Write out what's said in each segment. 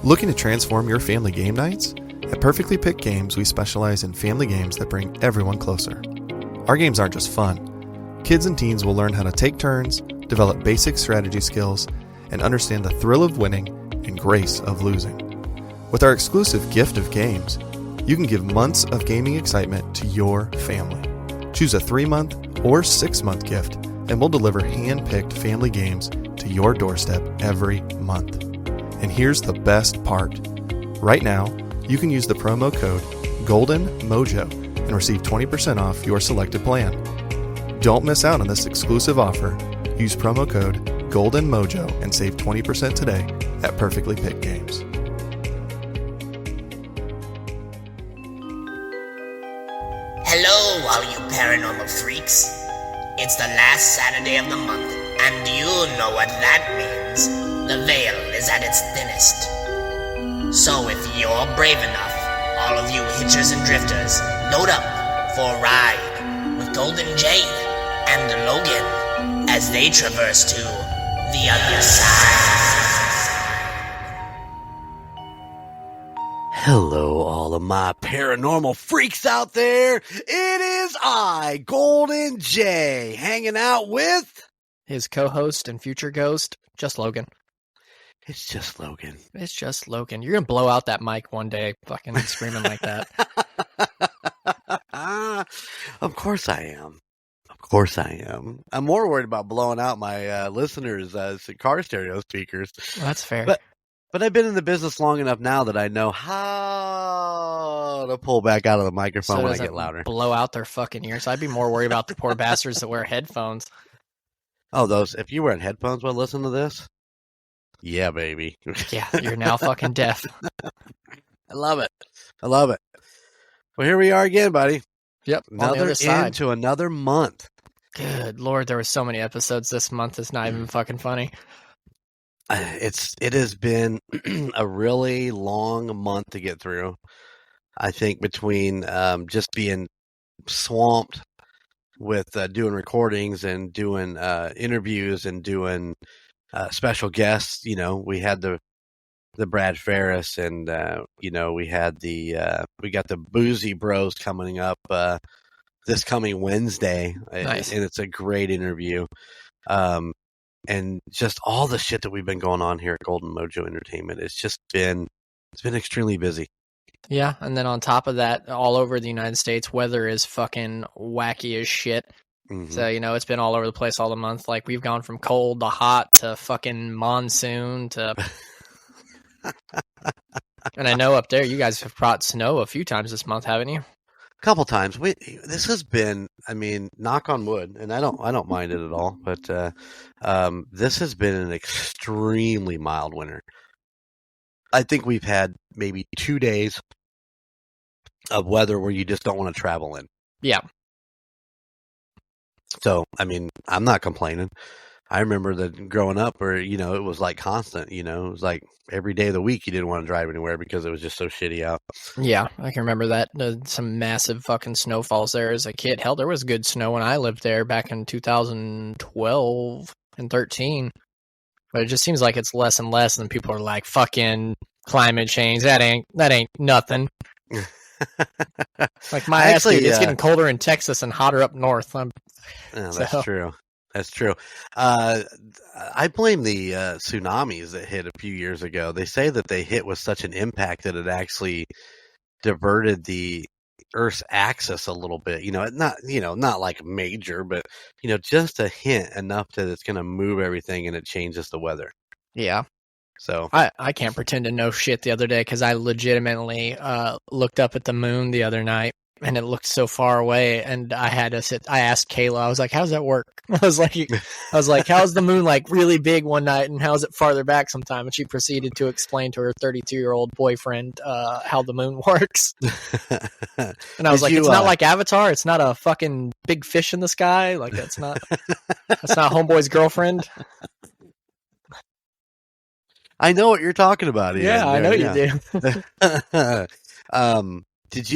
Looking to transform your family game nights? At Perfectly Picked Games, we specialize in family games that bring everyone closer. Our games aren't just fun. Kids and teens will learn how to take turns, develop basic strategy skills, and understand the thrill of winning and grace of losing. With our exclusive gift of games, you can give months of gaming excitement to your family. Choose a 3-month or 6-month gift, and we'll deliver hand-picked family games to your doorstep every month. And here's the best part. Right now, you can use the promo code GOLDENMOJO and receive 20% off your selected plan. Don't miss out on this exclusive offer. Use promo code GOLDENMOJO and save 20% today at Perfectly Picked Games. Hello, all you paranormal freaks. It's the last Saturday of the month, and you know what that means. The veil is at its thinnest. So if you're brave enough, all of you hitchers and drifters, load up for a ride with Golden J and Logan as they traverse to the other side. Hello, all of my paranormal freaks out there. It is I, Golden J, hanging out with his co-host and future ghost, just Logan. It's just Logan. It's just Logan. You're going to blow out that mic one day, fucking screaming like that. Of course I am. Of course I am. I'm more worried about blowing out my listeners' car stereo speakers. Well, that's fair. But I've been in the business long enough now that I know how to pull back out of the microphone when I get louder. Blow out their fucking ears. I'd be more worried about the poor bastards that wear headphones. Oh, those! If you wearing headphones while listening to this, yeah, baby. Yeah, you're now fucking deaf. I love it. I love it. Well, here we are again, buddy. Yep. Another end to another month. Good Lord, there were so many episodes this month. It's not even fucking funny. It has been a really long month to get through. I think between just being swamped with doing recordings and doing interviews and doing special guests. You know, we had the Brad Ferris, and you know, we had we got the Boze Bros coming up this coming Wednesday. Nice. And it's a great interview. And just all the shit that we've been going on here at Golden Mojo Entertainment, it's been extremely busy. Yeah, and then on top of that, all over the United States, weather is fucking wacky as shit. Mm-hmm. So, you know, it's been all over the place all the month. Like, we've gone from cold to hot to fucking monsoon to... And I know up there you guys have brought snow a few times this month, haven't you? A couple times. This has been, I mean, knock on wood, and I don't mind it at all, but this has been an extremely mild winter. I think we've had maybe 2 days of weather where you just don't want to travel in. Yeah. So, I mean, I'm not complaining. I remember that growing up where, you know, it was like constant, you know, it was like every day of the week you didn't want to drive anywhere because it was just so shitty out. Yeah, I can remember that. Some massive fucking snowfalls there as a kid. Hell, there was good snow when I lived there back in 2012 and 13. But it just seems like it's less and less, and people are like, fucking climate change, that ain't nothing. Like my ass, dude, it's getting colder in Texas and hotter up north. That's true. That's true. I blame the tsunamis that hit a few years ago. They say that they hit with such an impact that it actually diverted the Earth's axis a little bit. Not like major, but just a hint enough that it's going to move everything and it changes the weather. Yeah. So I can't pretend to know shit the other day because I legitimately looked up at the moon the other night. And it looked so far away, and I had to sit. I asked Kayla, I was like, "How's that work?" I was like, "How's the moon like really big one night, and how's it farther back sometime?" And she proceeded to explain to her 32-year-old boyfriend how the moon works. And I was like, "It's not like Avatar. It's not a fucking big fish in the sky. Like that's not Homeboy's girlfriend." I know what you're talking about. Yeah, I know you do.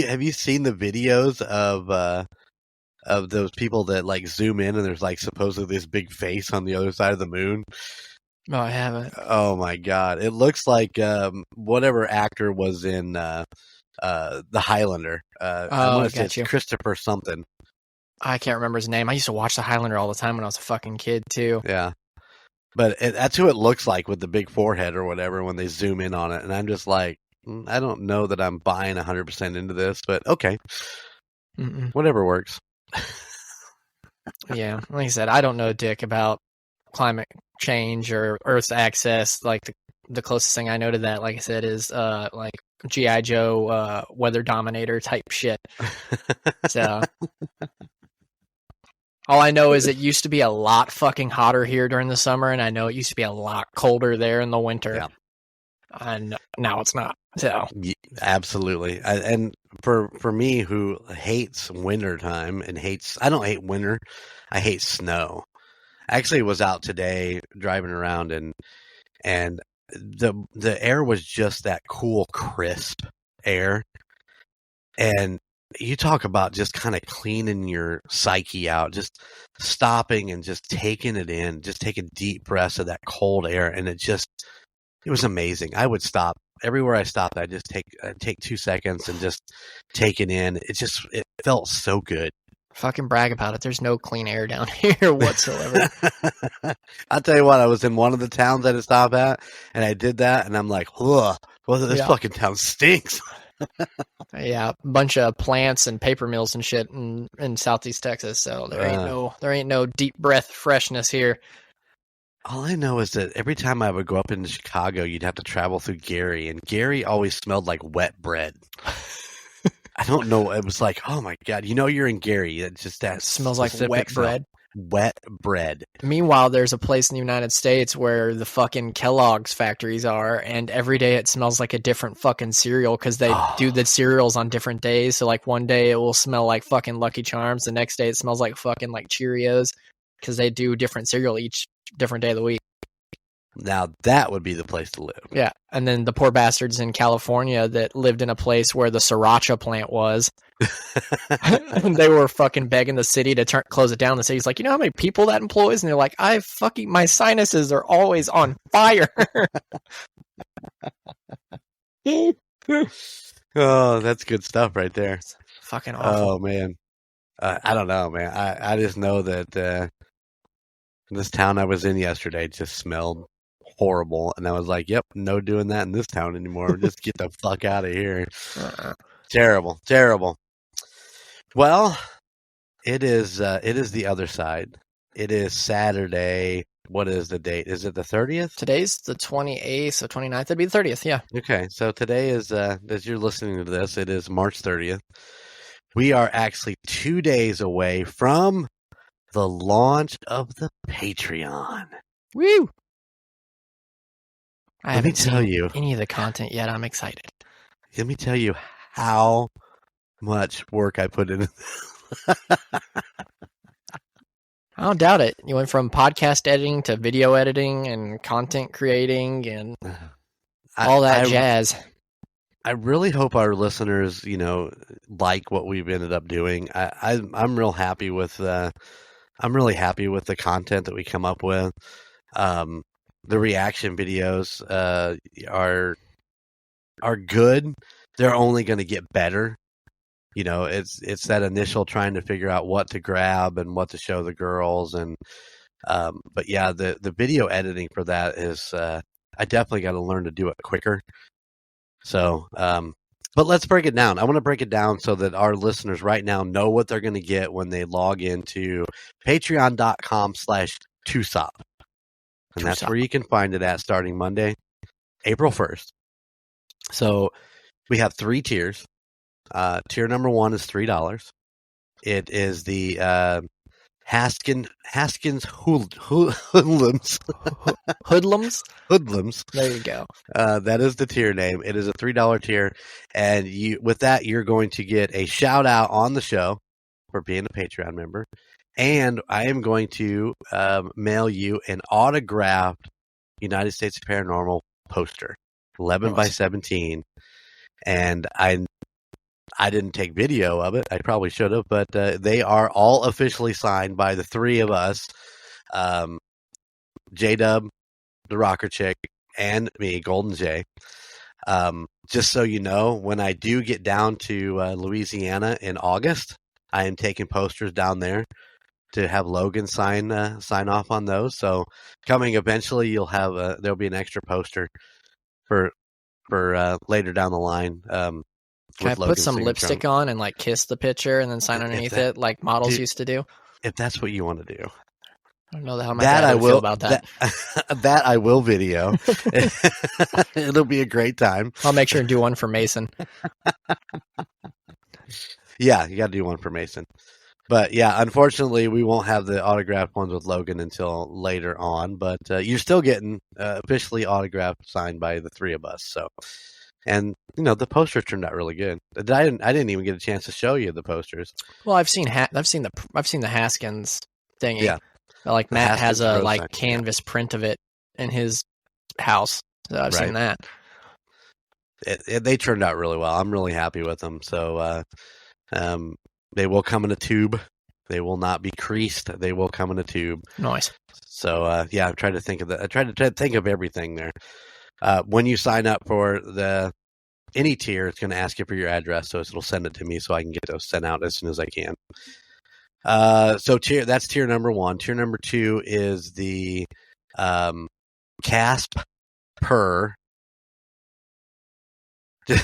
Have you seen the videos of those people that like zoom in and there's like supposedly this big face on the other side of the moon? No, I haven't. Oh my god, it looks like whatever actor was in the Highlander. I Oh, want I to say got it's you. Christopher something. I can't remember his name. I used to watch The Highlander all the time when I was a fucking kid too. Yeah, but that's who it looks like with the big forehead or whatever when they zoom in on it, and I'm just like, I don't know that I'm buying 100% into this, but okay, whatever works. Yeah, like I said, I don't know dick about climate change or Earth's axis. Like the closest thing I know to that, like I said, is like G.I. Joe weather dominator type shit. So all I know is it used to be a lot fucking hotter here during the summer, and I know it used to be a lot colder there in the winter. Yeah. And now it's not. So Yeah, absolutely. And for me, who hates wintertime and I don't hate winter, I hate snow. I actually was out today driving around and the air was just that cool, crisp air. And you talk about just kind of cleaning your psyche out, just stopping and just taking it in, just taking deep breaths of that cold air. And it was amazing. I would stop everywhere I stopped. I'd take 2 seconds and just take it in. It felt so good. fucking brag about it. There's no clean air down here whatsoever. I'll tell you what, I was in one of the towns I had to stop at, and I did that, and I'm like, ugh, well, this fucking town stinks. Yeah, a bunch of plants and paper mills and shit in Southeast Texas. So there ain't no deep breath freshness here. All I know is that every time I would go up into Chicago, you'd have to travel through Gary, and Gary always smelled like wet bread. I don't know. It was like, oh my god, you're in Gary. It's just that it smells like wet bread. Wet bread. Meanwhile, there's a place in the United States where the fucking Kellogg's factories are, and every day it smells like a different fucking cereal because they do the cereals on different days. So like one day it will smell like fucking Lucky Charms, the next day it smells like fucking like Cheerios because they do different cereal each different day of the week. Now that would be the place to live. Yeah, and then the poor bastards in California that lived in a place where the sriracha plant was. They were fucking begging the city to close it down. The city's like, you know how many people that employs? And they're like, my sinuses are always on fire. Oh, that's good stuff right there. It's fucking awful. Oh man, I don't know, man. I just know that this town I was in yesterday just smelled horrible, and I was like, yep, no doing that in this town anymore. Just get the fuck out of here. Terrible. Well, it is the other side. It is Saturday. What is the date? Is it the 30th? Today's the 28th, so 29th. It'd be the 30th, yeah. Okay, so today is, as you're listening to this, it is March 30th. We are actually 2 days away from the launch of the Patreon. Woo! I Let me haven't tell seen you any of the content yet. I'm excited. Let me tell you how much work I put in. I don't doubt it. You went from podcast editing to video editing and content creating and all that jazz. I really hope our listeners, like what we've ended up doing. I'm real happy with I'm really happy with the content that we come up with. The reaction videos are good. They're only going to get better. It's that initial trying to figure out what to grab and what to show the girls, and but yeah, the video editing for that is I definitely got to learn to do it quicker. So, but let's break it down. I want to break it down so that our listeners right now know what they're going to get when they log into patreon.com/2sop. And that's where you can find it at starting Monday, April 1st. So we have 3 tiers. Tier number 1 is $3. It is the Haskins Hoodlums. Hoodlums? Hoodlums. There you go. That is the tier name. It is a $3 tier. And with that, you're going to get a shout out on the show for being a Patreon member. And I am going to mail you an autographed United States Paranormal poster, 11 by 17. And I didn't take video of it. I probably should have, but they are all officially signed by the 3 of us. J-Dub, the Rocker Chick, and me, Golden J. Just so you know, when I do get down to Louisiana in August, I am taking posters down there to have Logan sign off on those. So coming eventually, you'll have there'll be an extra poster for later down the line. Can I put some lipstick on and like kiss the picture and then sign underneath it like models used to do? If that's what you want to do. I don't know how my dad would feel about that. That I will video. It'll be a great time. I'll make sure and do one for Mason. Yeah, you got to do one for Mason. But yeah, unfortunately, we won't have the autographed ones with Logan until later on. But you're still getting officially autographed, signed by the three of us. So, and the posters turned out really good. I didn't even get a chance to show you the posters. Well, I've seen the Haskins thingy. Yeah, like Matt Haskins has a canvas print of it in his house. So I've seen that. They turned out really well. I'm really happy with them. So. They will come in a tube. They will not be creased. They will come in a tube. Nice. So yeah, I've tried to think of that. I tried to think of everything there. When you sign up for any tier, it's going to ask you for your address, so it'll send it to me so I can get those sent out as soon as I can. So that's tier number 1. Tier number 2 is the CASP per. Wait,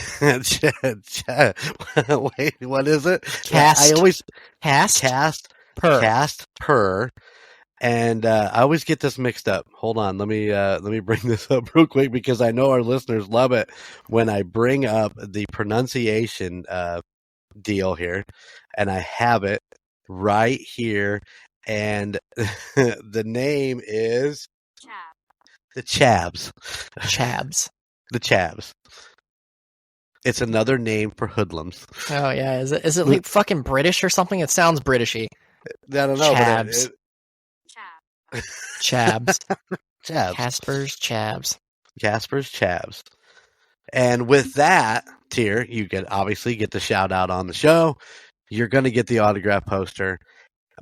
what is it? Cast per. And I always get this mixed up. Hold on, let me bring this up real quick because I know our listeners love it when I bring up the pronunciation deal here, and I have it right here, and the name is the Chabs. The Chabs. It's another name for hoodlums. Oh yeah, is it like fucking British or something? It sounds Britishy. I don't know. Chabs. Chabs. Chabs. Casper's Chabs. And with that tier, you obviously get the shout out on the show. You're going to get the autograph poster,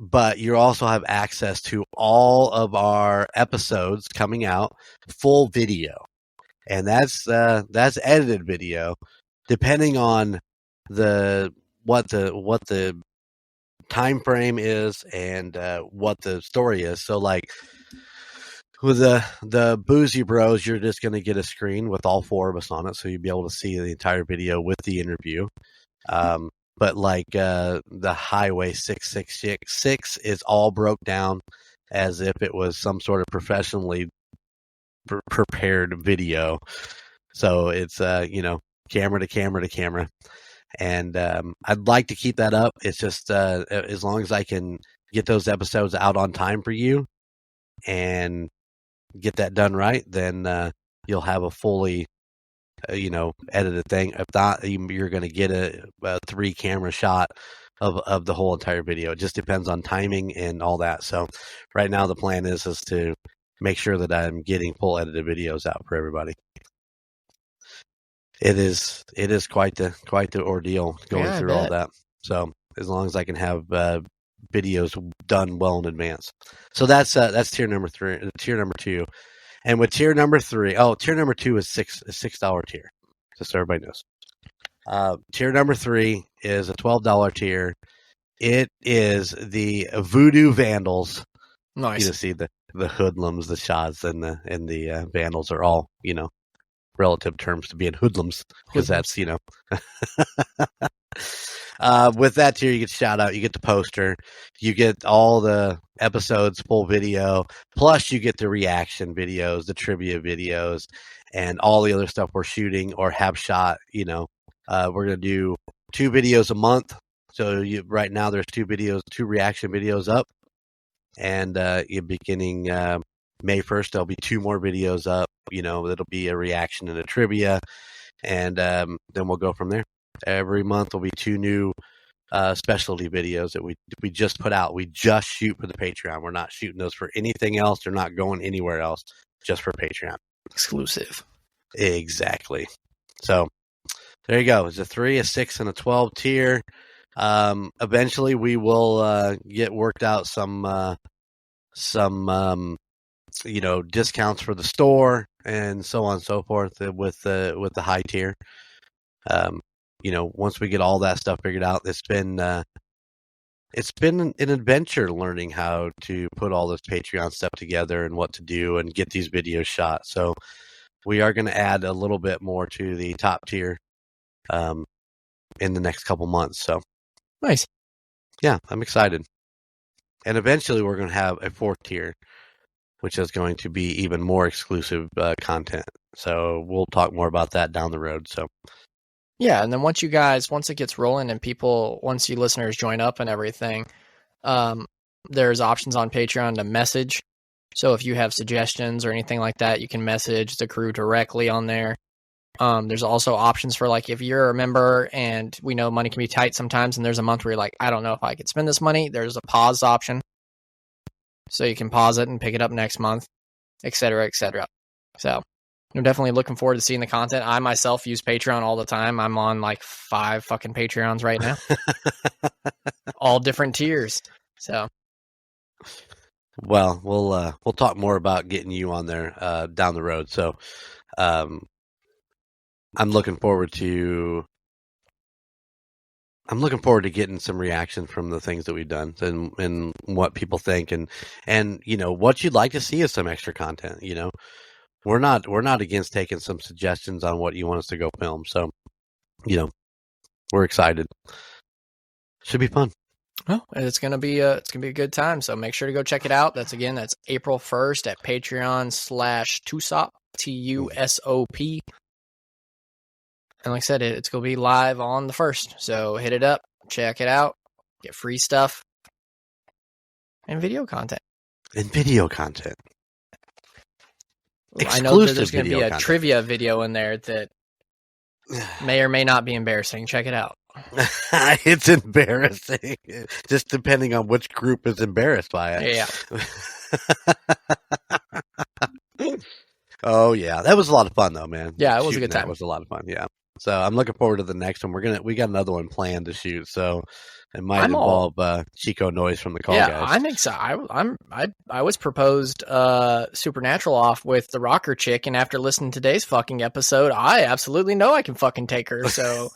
but you also have access to all of our episodes coming out, full video, and that's edited video. Depending on what the time frame is and what the story is. So like with the Boozy Bros, you're just going to get a screen with all 4 of us on it, so you'll be able to see the entire video with the interview. But like the Highway 666 is all broke down as if it was some sort of professionally prepared video. So it's camera to camera to camera, and I'd like to keep that up. It's just as long as I can get those episodes out on time for you and get that done right, then you'll have a fully edited thing. If not, you're going to get a 3-camera shot of the whole entire video. It just depends on timing and all that. So right now the plan is to make sure that I'm getting full edited videos out for everybody. It is quite the ordeal going through all that. So as long as I can have videos done well in advance. So that's tier number 3, tier number 2. And with tier number 3, tier number 2 is $6 tier. Just so everybody knows. Tier number 3 is a $12 tier. It is the Voodoo Vandals. Nice. You see the hoodlums, the shots, and the vandals are all, relative terms to being hoodlums, because that's, with that tier, you get shout out, you get the poster, you get all the episodes, full video, plus you get the reaction videos, the trivia videos, and all the other stuff we're shooting or have shot. We're going to do 2 videos a month. So right now there's 2 reaction videos up, and beginning May 1st, there'll be 2 more videos up. It'll be a reaction and a trivia, and then we'll go from there. Every month will be 2 new specialty videos that we just put out. We just shoot for the Patreon. We're not shooting those for anything else. They're not going anywhere else, just for Patreon. Exclusive. Exactly. So there you go. It's a 3, a 6, and a 12 tier. Eventually we will get worked out some discounts for the store and so on and so forth with the high tier. Once we get all that stuff figured out, it's been an adventure learning how to put all this Patreon stuff together and what to do and get these videos shot. So we are going to add a little bit more to the top tier in the next couple months. So nice. Yeah, I'm excited. And eventually we're going to have a fourth tier, which is going to be even more exclusive content. So we'll talk more about that down the road. So yeah, and then once it gets rolling and once you listeners join up and everything, there's options on Patreon to message. So if you have suggestions or anything like that, you can message the crew directly on there. There's also options for if you're a member and we know money can be tight sometimes and there's a month where you're like, I don't know if I could spend this money. There's a pause option. So you can pause it and pick it up next month, et cetera, et cetera. So I'm definitely looking forward to seeing the content. I myself use Patreon all the time. I'm on 5 fucking Patreons right now. All different tiers. So well, we'll talk more about getting you on there down the road. So I'm looking forward to getting some reaction from the things that we've done and what people think and what you'd like to see as some extra content. We're not against taking some suggestions on what you want us to go film. So, we're excited. Should be fun. Oh, it's gonna be a good time. So make sure to go check it out. That's April 1st at Patreon/TUSOP TUSOP. And like I said, it's gonna be live on the 1st. So hit it up, check it out, get free stuff and video content. I know that there's going to be a trivia video in there that may or may not be embarrassing. Check it out. It's embarrassing, just depending on which group is embarrassed by it. Yeah. Oh yeah, that was a lot of fun though, man. Yeah, it was a good time. That was a lot of fun. Yeah. So I'm looking forward to the next one. We got another one planned to shoot. So it might involve Chico Noise from the Call Guys. Yeah, I'm excited. I was proposed Supernatural off with the rocker chick, and after listening to today's fucking episode, I absolutely know I can fucking take her. So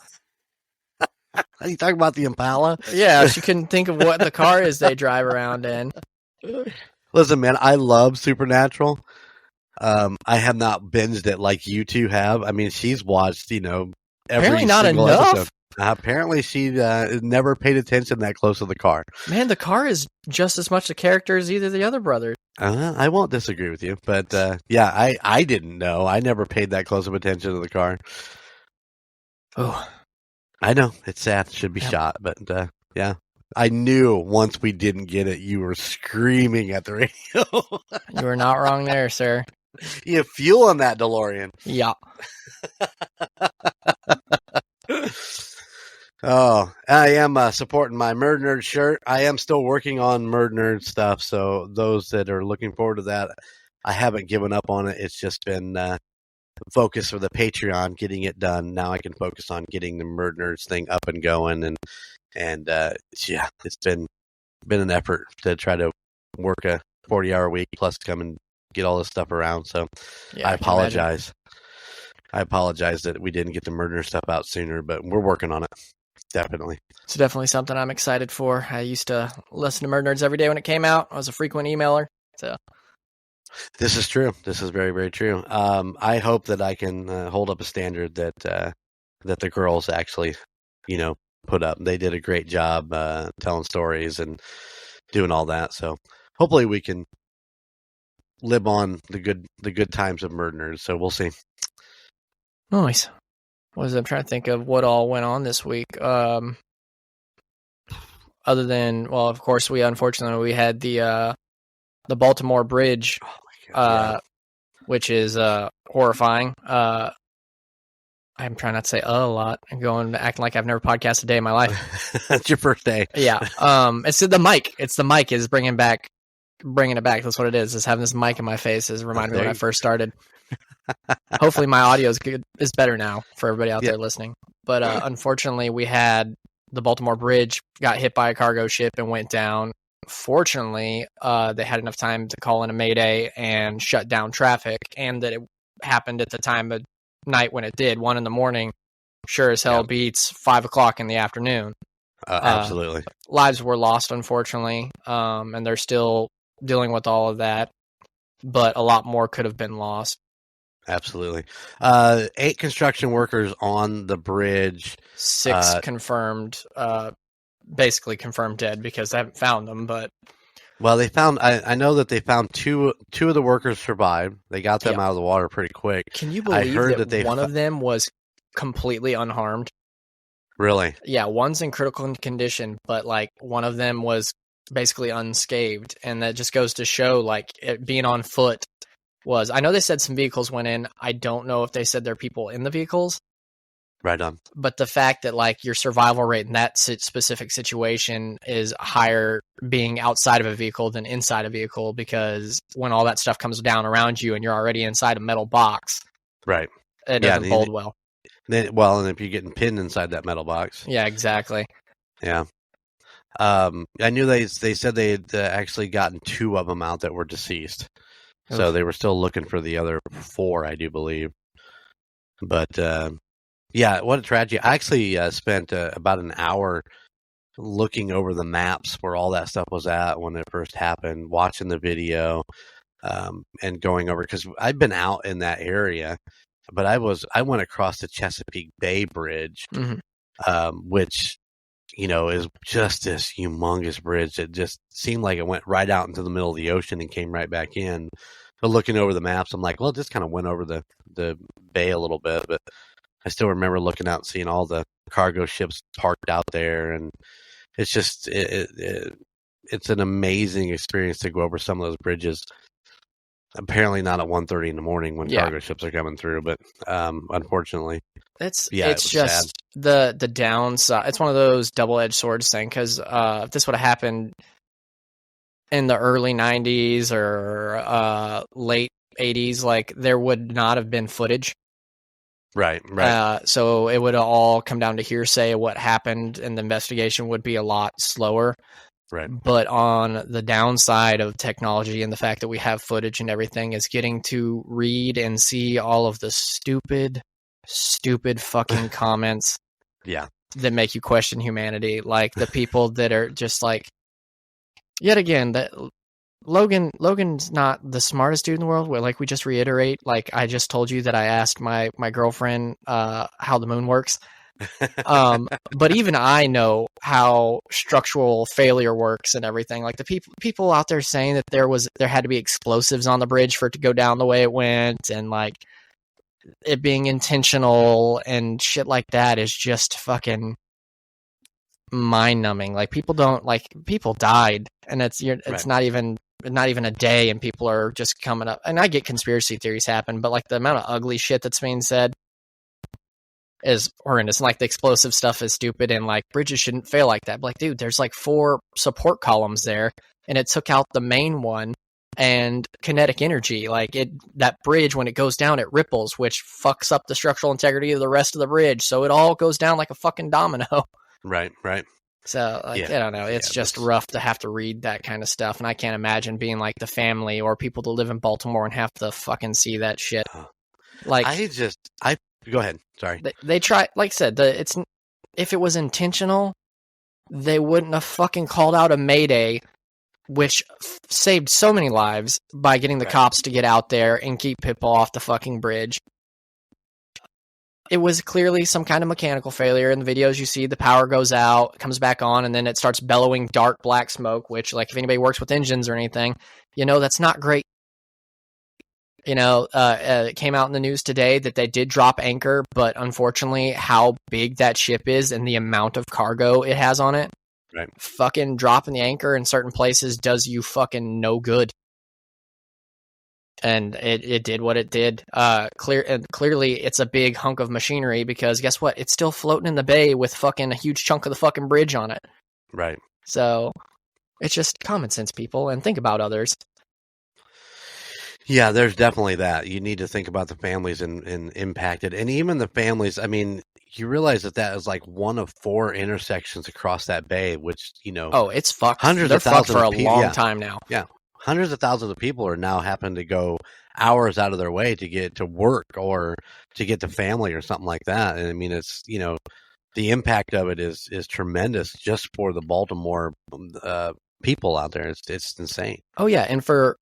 are you talking about the Impala? Yeah, she couldn't think of what the car is they drive around in. Listen, man, I love Supernatural. I have not binged it like you two have. I mean, she's watched, every apparently not single enough. episode. Apparently, she never paid attention that close to the car. Man, the car is just as much a character as either of the other brothers. I won't disagree with you, but yeah, I didn't know. I never paid that close of attention to the car. Oh, I know it's sad. It should be shot, but yeah. I knew once we didn't get it, you were screaming at the radio. You were not wrong there, sir. You have fuel on that DeLorean. Yeah. Oh, I am supporting my Murd Nerd shirt. I am still working on Murd Nerd stuff, so those that are looking forward to that, I haven't given up on it. It's just been focus for the Patreon, getting it done. Now I can focus on getting the Murd Nerds thing up and going, and yeah, it's been an effort to try to work a 40-hour week plus come and get all this stuff around. So yeah, I apologize. I apologize that we didn't get the Murd Nerd stuff out sooner, but we're working on it. Definitely. It's definitely something I'm excited for. I used to listen to Murd Nerds every day when it came out. I was a frequent emailer. So this is true. This is very, very true. I hope that I can hold up a standard that the girls actually, put up. They did a great job telling stories and doing all that. So hopefully we can live on the good times of Murd Nerds. So we'll see. Nice. I'm trying to think of what all went on this week. Other than, well, of course, we had the Baltimore Bridge, which is horrifying. I'm trying not to say a lot and acting like I've never podcasted a day in my life. That's your first day. Yeah. It's the mic. It's the mic is bringing it back. That's what it is. Is having this mic in my face is reminding me when I first started. Hopefully my audio is better now for everybody out there listening. But unfortunately, we had the Baltimore Bridge got hit by a cargo ship and went down. fortunately, they had enough time to call in a mayday and shut down traffic, and that it happened at the time of night when it did, 1 a.m. Sure as hell beats 5 o'clock in the afternoon. Absolutely. Lives were lost, unfortunately, and they're still dealing with all of that, but a lot more could have been lost. Absolutely. 8 construction workers on the bridge. 6 confirmed, basically confirmed dead because they haven't found them, but... Well, they found. I know that they found two of the workers survived. They got them out of the water pretty quick. Can you believe that one of them was completely unharmed? Really? Yeah, one's in critical condition, but like one of them was basically unscathed, and that just goes to show like it being on foot was. I know they said some vehicles went in. I don't know if they said there are people in the vehicles. Right on. But the fact that like your survival rate in that specific situation is higher being outside of a vehicle than inside a vehicle, because when all that stuff comes down around you and you're already inside a metal box, right? It doesn't bode well. And if you're getting pinned inside that metal box, yeah, exactly. Yeah. I knew they said they had actually gotten 2 of them out that were deceased, so they were still looking for the other 4, I do believe. But yeah, what a tragedy. I actually spent about an hour looking over the maps where all that stuff was at when it first happened, watching the video, and going over, because I've been out in that area, but I went across the Chesapeake Bay Bridge, which, is just this humongous bridge that just seemed like it went right out into the middle of the ocean and came right back in. But looking over the maps, I'm like, well, it just kind of went over the bay a little bit, but I still remember looking out and seeing all the cargo ships parked out there, and it's just it's an amazing experience to go over some of those bridges. Apparently not at 1:30 in the morning when cargo ships are coming through, but unfortunately, it's just sad. The downside. It's one of those double-edged swords thing, because if this would have happened in the early 90s or late 80s, like there would not have been footage. Right. So it would all come down to hearsay of what happened, and the investigation would be a lot slower. Right. But on the downside of technology and the fact that we have footage and everything is getting to read and see all of the stupid fucking comments. Yeah. That make you question humanity. Like the people that are just like, yet again, that Logan's not the smartest dude in the world. Where, like, we just reiterate, like I just told you that I asked my girlfriend how the moon works. But even I know how structural failure works and everything. Like the people out there saying that there had to be explosives on the bridge for it to go down the way it went, and like it being intentional and shit like that is just fucking mind numbing. Like people died, and it's not even a day, and people are just coming up. And I get conspiracy theories happen, but like the amount of ugly shit that's being said is horrendous. And like the explosive stuff is stupid, and like bridges shouldn't fail like that. But like, dude, there's like 4 support columns there, and it took out the main one. And kinetic energy, like that bridge, when it goes down, it ripples, which fucks up the structural integrity of the rest of the bridge. So it all goes down like a fucking domino. Right. So, like, I don't know. It's just rough to have to read that kind of stuff. And I can't imagine being like the family or people that live in Baltimore and have to fucking see that shit. Like, go ahead. Sorry. They try, like I said, if it was intentional, they wouldn't have fucking called out a mayday, which saved so many lives by getting the cops to get out there and keep people off the fucking bridge. It was clearly some kind of mechanical failure. In the videos you see, the power goes out, comes back on, and then it starts bellowing dark black smoke, which, like, if anybody works with engines or anything, that's not great. It came out in the news today that they did drop anchor, but unfortunately how big that ship is and the amount of cargo it has on it, fucking dropping the anchor in certain places does you fucking no good. And it did what it did. Clearly it's a big hunk of machinery, because guess what? It's still floating in the bay with fucking a huge chunk of the fucking bridge on it. Right. So it's just common sense, people, and think about others. Yeah, there's definitely that. You need to think about the families and impacted, and even the families. I mean, you realize that is like one of 4 intersections across that bay, which, Oh, it's fucked. hundreds They're of fucked thousands for a of people, long time now. Yeah. Hundreds of thousands of people are now having to go hours out of their way to get to work or to get to family or something like that. And I mean, it's, the impact of it is tremendous just for the Baltimore people out there. It's insane. Oh yeah, and for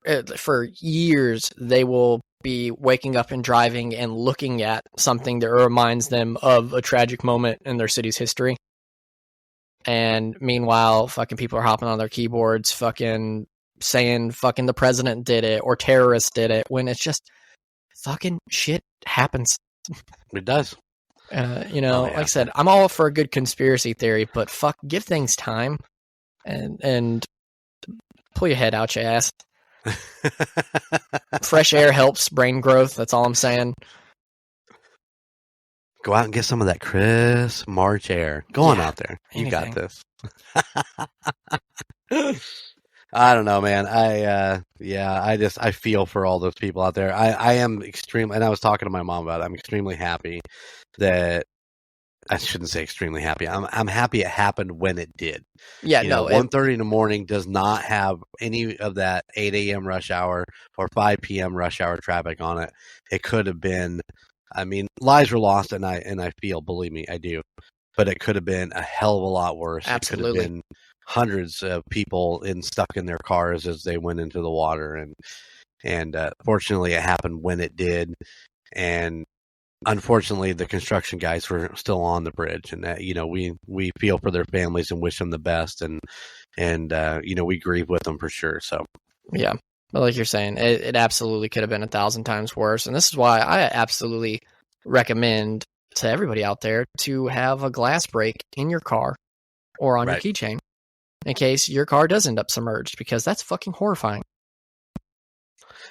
years they will be waking up and driving and looking at something that reminds them of a tragic moment in their city's history. And meanwhile, fucking people are hopping on their keyboards, fucking saying fucking the president did it or terrorists did it, when it's just fucking shit happens. It does. Like I said, I'm all for a good conspiracy theory, but fuck, give things time and pull your head out your ass. Fresh air helps brain growth. That's all I'm saying. Go out and get some of that crisp March air. Go on out there. You got this. I don't know, man. I feel for all those people out there. I am extremely, and I was talking to my mom about it. I'm extremely happy that, I shouldn't say extremely happy. I'm happy it happened when it did. Yeah, 1:30 in the morning does not have any of that 8 a.m. rush hour or 5 p.m. rush hour traffic on it. It could have been, I mean, lives were lost, and I feel, believe me, I do. But it could have been a hell of a lot worse. Absolutely. It could have been hundreds of people stuck in their cars as they went into the water, and fortunately it happened when it did, and unfortunately the construction guys were still on the bridge, and that, we feel for their families and wish them the best, and we grieve with them for sure. So yeah, but like you're saying, it absolutely could have been 1,000 times worse, and this is why I absolutely recommend to everybody out there to have a glass break in your car or on your keychain, in case your car does end up submerged, because that's fucking horrifying.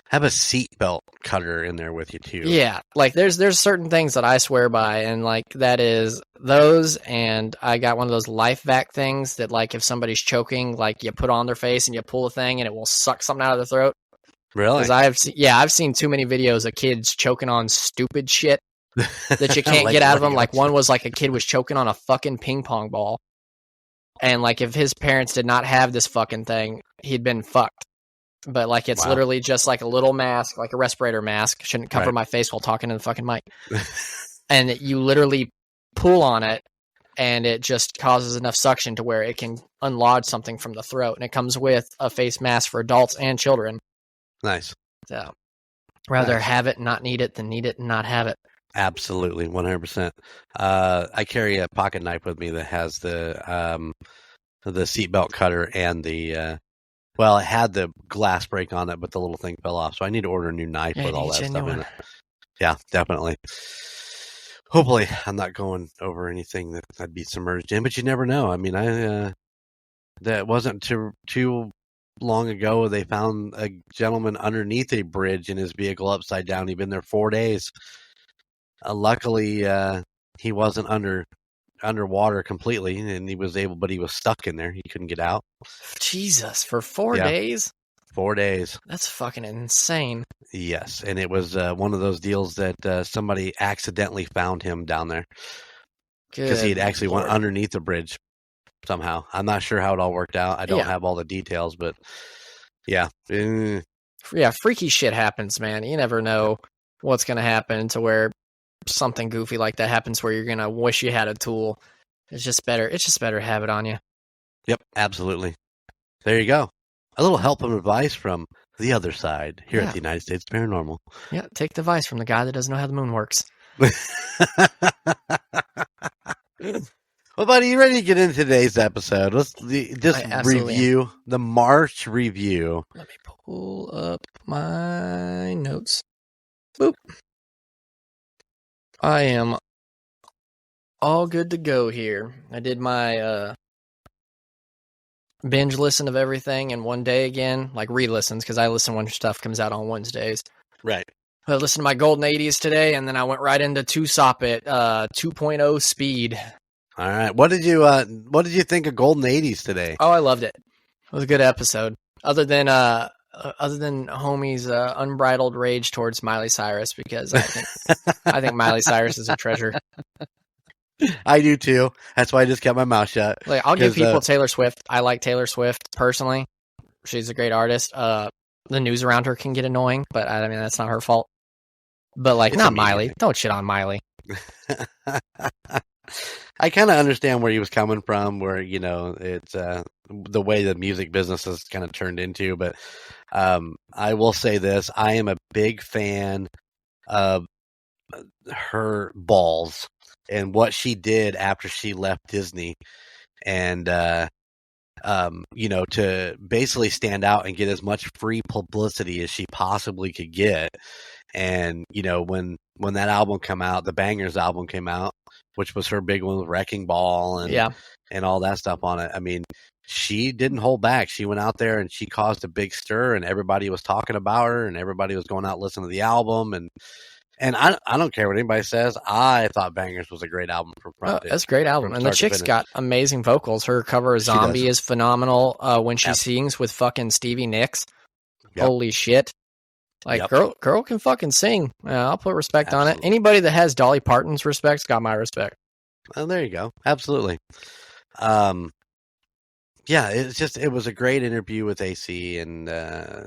Have a seatbelt cutter in there with you too. Yeah, like there's certain things that I swear by, and like that is those, and I got one of those life vac things that, like, if somebody's choking, like, you put on their face and you pull a thing and it will suck something out of their throat. Really? Because I've seen too many videos of kids choking on stupid shit that you can't get out of them. Like, one was like a kid was choking on a fucking ping pong ball, and like if his parents did not have this fucking thing, he'd been fucked. But like it's literally just like a little mask, like a respirator mask. Shouldn't cover my face while talking to the fucking mic. And you literally pull on it, and it just causes enough suction to where it can unlodge something from the throat. And it comes with a face mask for adults and children. Nice. So rather have it and not need it than need it and not have it. Absolutely, 100%. I carry a pocket knife with me that has the seatbelt cutter and the. Well, it had the glass break on it, but the little thing fell off. So I need to order a new knife with all that stuff in it. Yeah, definitely. Hopefully, I'm not going over anything that I'd be submerged in, but you never know. I mean, that wasn't too long ago. They found a gentleman underneath a bridge in his vehicle upside down. He'd been there 4 days. Luckily, he wasn't underwater completely, and he was stuck in there. He couldn't get out. Jesus, for 4 days? 4 days. That's fucking insane. Yes, and it was one of those deals that somebody accidentally found him down there because he had actually went underneath the bridge somehow. I'm not sure how it all worked out. I don't have all the details, but yeah. Yeah, freaky shit happens, man. You never know what's going to happen to where something goofy like that happens where you're going to wish you had a tool. It's just better to have it on you. Yep, absolutely. There you go. A little help and advice from the other side here at the United States Paranormal. Yeah, take the advice from the guy that doesn't know how the moon works. Well, buddy, you ready to get into today's episode? Let's just review the March review. Let me pull up my notes. Boop. I am all good to go here. I did my binge listen of everything in one day again, like re-listens, because I listen when stuff comes out on Wednesdays. Right. I listened to my Golden 80s today, and then I went right into 2SOP at 2.0 speed. All right. What did you think of Golden 80s today? Oh, I loved it. It was a good episode. Other than homie's unbridled rage towards Miley Cyrus, because I think Miley Cyrus is a treasure. I do too. That's why I just kept my mouth shut. Like, I'll give 'Cause, people Taylor Swift. I like Taylor Swift personally. She's a great artist. The news around her can get annoying, but I mean, that's not her fault. But like, It's not a media Miley. thing. Don't shit on Miley. I kind of understand where he was coming from, where, you know, it's the way the music business has kind of turned into. But I will say this. I am a big fan of her balls and what she did after she left Disney. And, you know, to basically stand out and get as much free publicity as she possibly could get. And, you know, when that album came out, the Bangers album came out, which was her big one with Wrecking Ball and all that stuff on it. I mean, she didn't hold back. She went out there and she caused a big stir, and everybody was talking about her, and everybody was going out listening to the album. And I don't care what anybody says. I thought Bangers was a great album from front to That's a great album. from And the start to chick's finish. got amazing vocals. Her cover of She Zombie does. is phenomenal. When she Yep. sings with fucking Stevie Nicks. Yep. Holy shit. Like, Yep. girl can fucking sing. I'll put respect on it. Absolutely. Anybody that has Dolly Parton's respect's got my respect. Oh, there you go. Absolutely. Yeah, it was a great interview with AC, and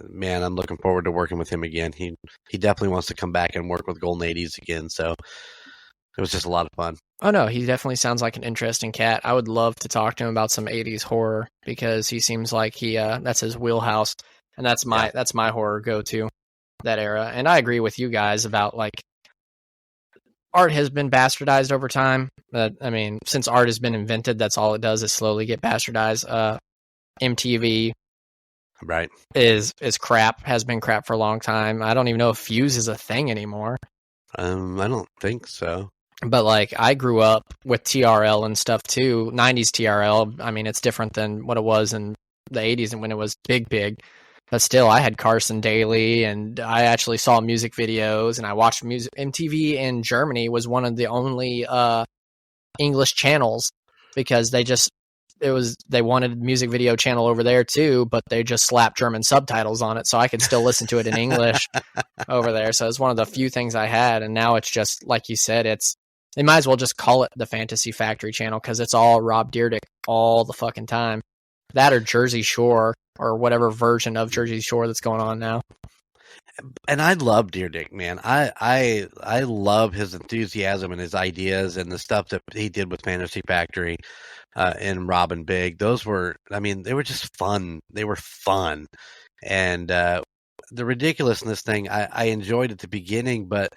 man, I'm looking forward to working with him again. He definitely wants to come back and work with Golden 80s again, so it was just a lot of fun. Oh no, he definitely sounds like an interesting cat. I would love to talk to him about some 80s horror because he seems like that's his wheelhouse, and that's my horror go-to, that era. And I agree with you guys about, like, art has been bastardized over time. I mean, since art has been invented, that's all it does is slowly get bastardized. MTV Right. is crap, has been crap for a long time. I don't even know if Fuse is a thing anymore. I don't think so. But like, I grew up with TRL and stuff too. 90s TRL. I mean, it's different than what it was in the 80s and when it was big. But still, I had Carson Daly, and I actually saw music videos, and I watched music. MTV in Germany was one of the only English channels because they wanted a music video channel over there too, but they just slapped German subtitles on it, so I could still listen to it in English over there. So it's one of the few things I had, and now it's just like you said. They might as well just call it the Fantasy Factory channel because it's all Rob Dyrdek all the fucking time. That or Jersey Shore or whatever version of Jersey Shore that's going on now. And I love Dyrdek, man. I love his enthusiasm and his ideas and the stuff that he did with Fantasy Factory and Robin Big. Those were, I mean, they were just fun. They were fun. And the ridiculousness thing, I enjoyed at the beginning, but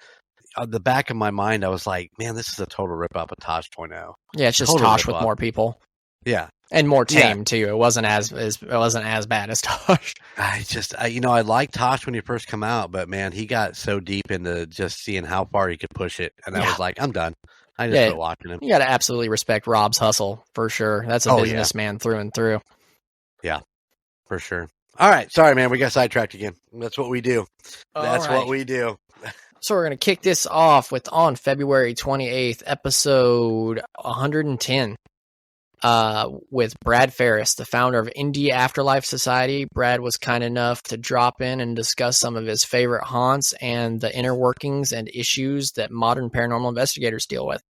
on the back of my mind, I was like, man, this is a total rip-off of Tosh 2.0. Yeah, it's just Total Tosh with rip-off. more people. Yeah. And more tame too. It wasn't as bad as Tosh. I liked Tosh when he first come out, but man, he got so deep into just seeing how far he could push it, and I was like, I'm done. I just quit watching him. You got to absolutely respect Rob's hustle for sure. That's a businessman through and through. Yeah, for sure. All right, sorry, man, we got sidetracked again. That's what we do. That's what we do. So we're gonna kick this off with on February 28th, episode 110. With Brad Ferris, the founder of Indie Afterlife Society. Brad was kind enough to drop in and discuss some of his favorite haunts and the inner workings and issues that modern paranormal investigators deal with.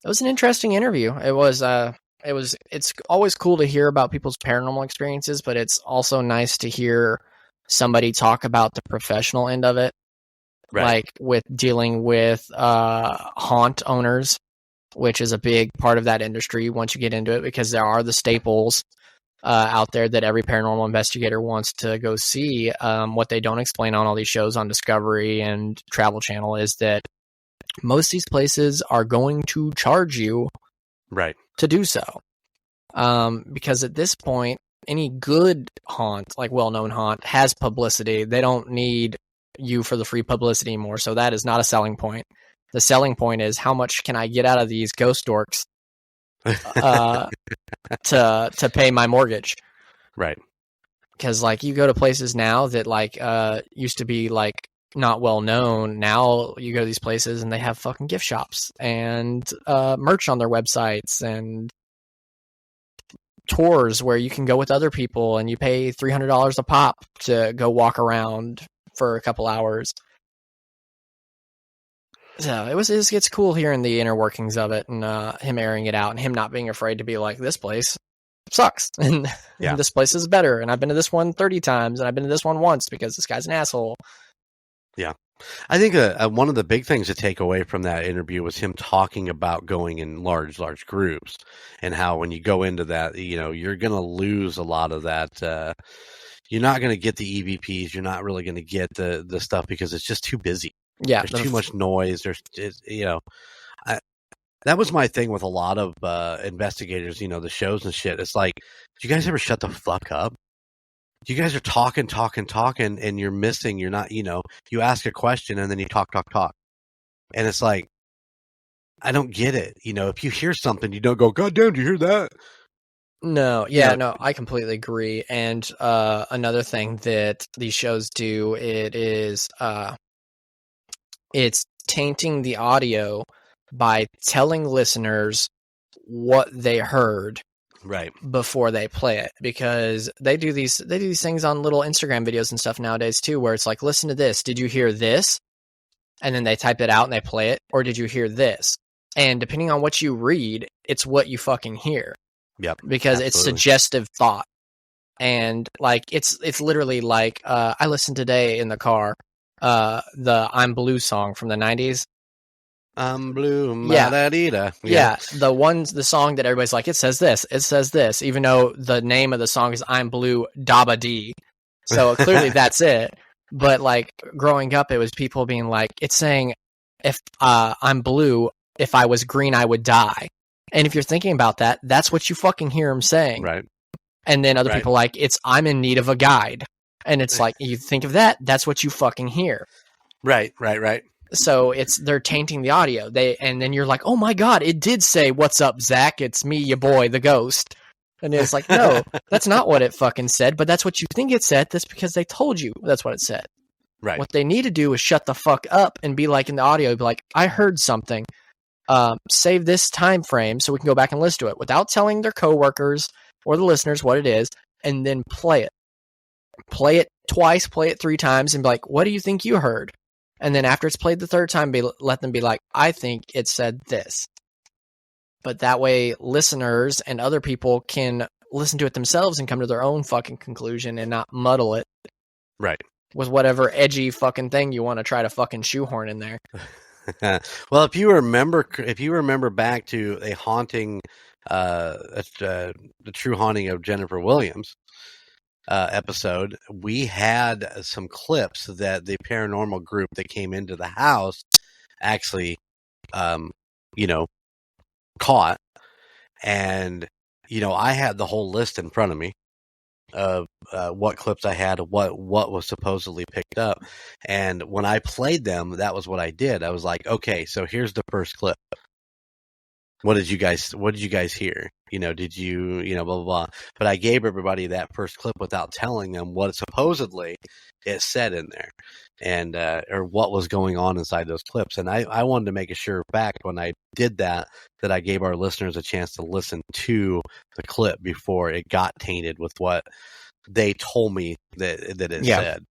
It was an interesting interview. It's always cool to hear about people's paranormal experiences, but it's also nice to hear somebody talk about the professional end of it. Right. Like with dealing with haunt owners, which is a big part of that industry once you get into it, because there are the staples out there that every paranormal investigator wants to go see. What they don't explain on all these shows on Discovery and Travel Channel is that most of these places are going to charge you to do so. Because at this point, any good haunt, like well-known haunt, has publicity. They don't need you for the free publicity anymore, so that is not a selling point. The selling point is how much can I get out of these ghost dorks to pay my mortgage. Right. Because like you go to places now that like used to be like not well known. Now you go to these places and they have fucking gift shops and merch on their websites and tours where you can go with other people and you pay $300 a pop to go walk around for a couple hours. So it's cool hearing the inner workings of it and him airing it out and him not being afraid to be like, this place sucks and, Yeah. and this place is better and I've been to this one 30 times and I've been to this one once because this guy's an asshole. Yeah. I think one of the big things to take away from that interview was him talking about going in large groups and how when you go into that, you're going to lose a lot of that. You're not going to get the EVPs. You're not really going to get the stuff because it's just too busy. Yeah. There's too much noise. That was my thing with a lot of investigators, the shows and shit. It's like, do you guys ever shut the fuck up? You guys are talking, and you're missing. You're not, you ask a question and then you talk. And it's like, I don't get it. If you hear something, you don't go, God damn, do you hear that? No, yeah, no, I completely agree. And another thing that these shows do, it's tainting the audio by telling listeners what they heard right before they play it, because they do these things on little Instagram videos and stuff nowadays too, where it's like, listen to this, did you hear this? And then they type it out and they play it, or did you hear this? And depending on what you read, it's what you fucking hear. Yep, because absolutely. It's suggestive thought. And like it's literally like I listened today in the car the I'm Blue song from the 90s. I'm blue, yeah, the song that everybody's like, it says this, even though the name of the song is I'm Blue Dabba Dee. So clearly that's it. But like growing up, it was people being like, it's saying, if I'm blue, if I was green, I would die. And if you're thinking about that, that's what you fucking hear him saying. Right. And then other people like, I'm in need of a guide. And it's like, you think of that, that's what you fucking hear. Right. So they're tainting the audio. And then you're like, oh my God, it did say, what's up, Zach? It's me, your boy, the ghost. And it's like, no, that's not what it fucking said, but that's what you think it said. That's because they told you that's what it said. Right. What they need to do is shut the fuck up and be like in the audio, be like, I heard something. Save this time frame so we can go back and listen to it without telling their coworkers or the listeners what it is, and then play it. Play it twice, play it 3 times, and be like, what do you think you heard? And then after it's played the 3rd time, let them be like, I think it said this. But that way, listeners and other people can listen to it themselves and come to their own fucking conclusion and not muddle it. Right. With whatever edgy fucking thing you want to try to fucking shoehorn in there. Well, if you remember back to a haunting, the true haunting of Jennifer Williams episode, we had some clips that the paranormal group that came into the house actually, caught, and I had the whole list in front of me of what clips I had, what was supposedly picked up, and when I played them, that was what I did. I was like, okay, so here's the first clip. What did you guys hear? Did you blah blah blah? But I gave everybody that first clip without telling them what supposedly it said in there, and or what was going on inside those clips. And I wanted to make a sure fact when I did that I gave our listeners a chance to listen to the clip before it got tainted with what they told me that it said.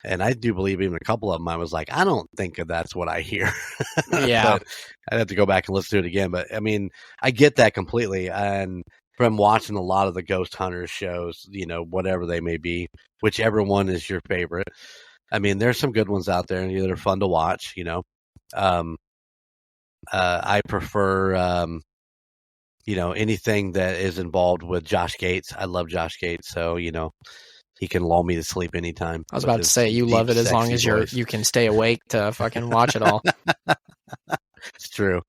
And I do believe even a couple of them, I was like, I don't think that's what I hear. Yeah. But I'd have to go back and listen to it again. But I mean, I get that completely. And from watching a lot of the ghost hunters shows, whatever they may be, whichever one is your favorite. I mean, there's some good ones out there and they're fun to watch, I prefer, anything that is involved with Josh Gates. I love Josh Gates. So, he can lull me to sleep anytime. I was about to say, you love it as long as you can stay awake to fucking watch it all. It's true.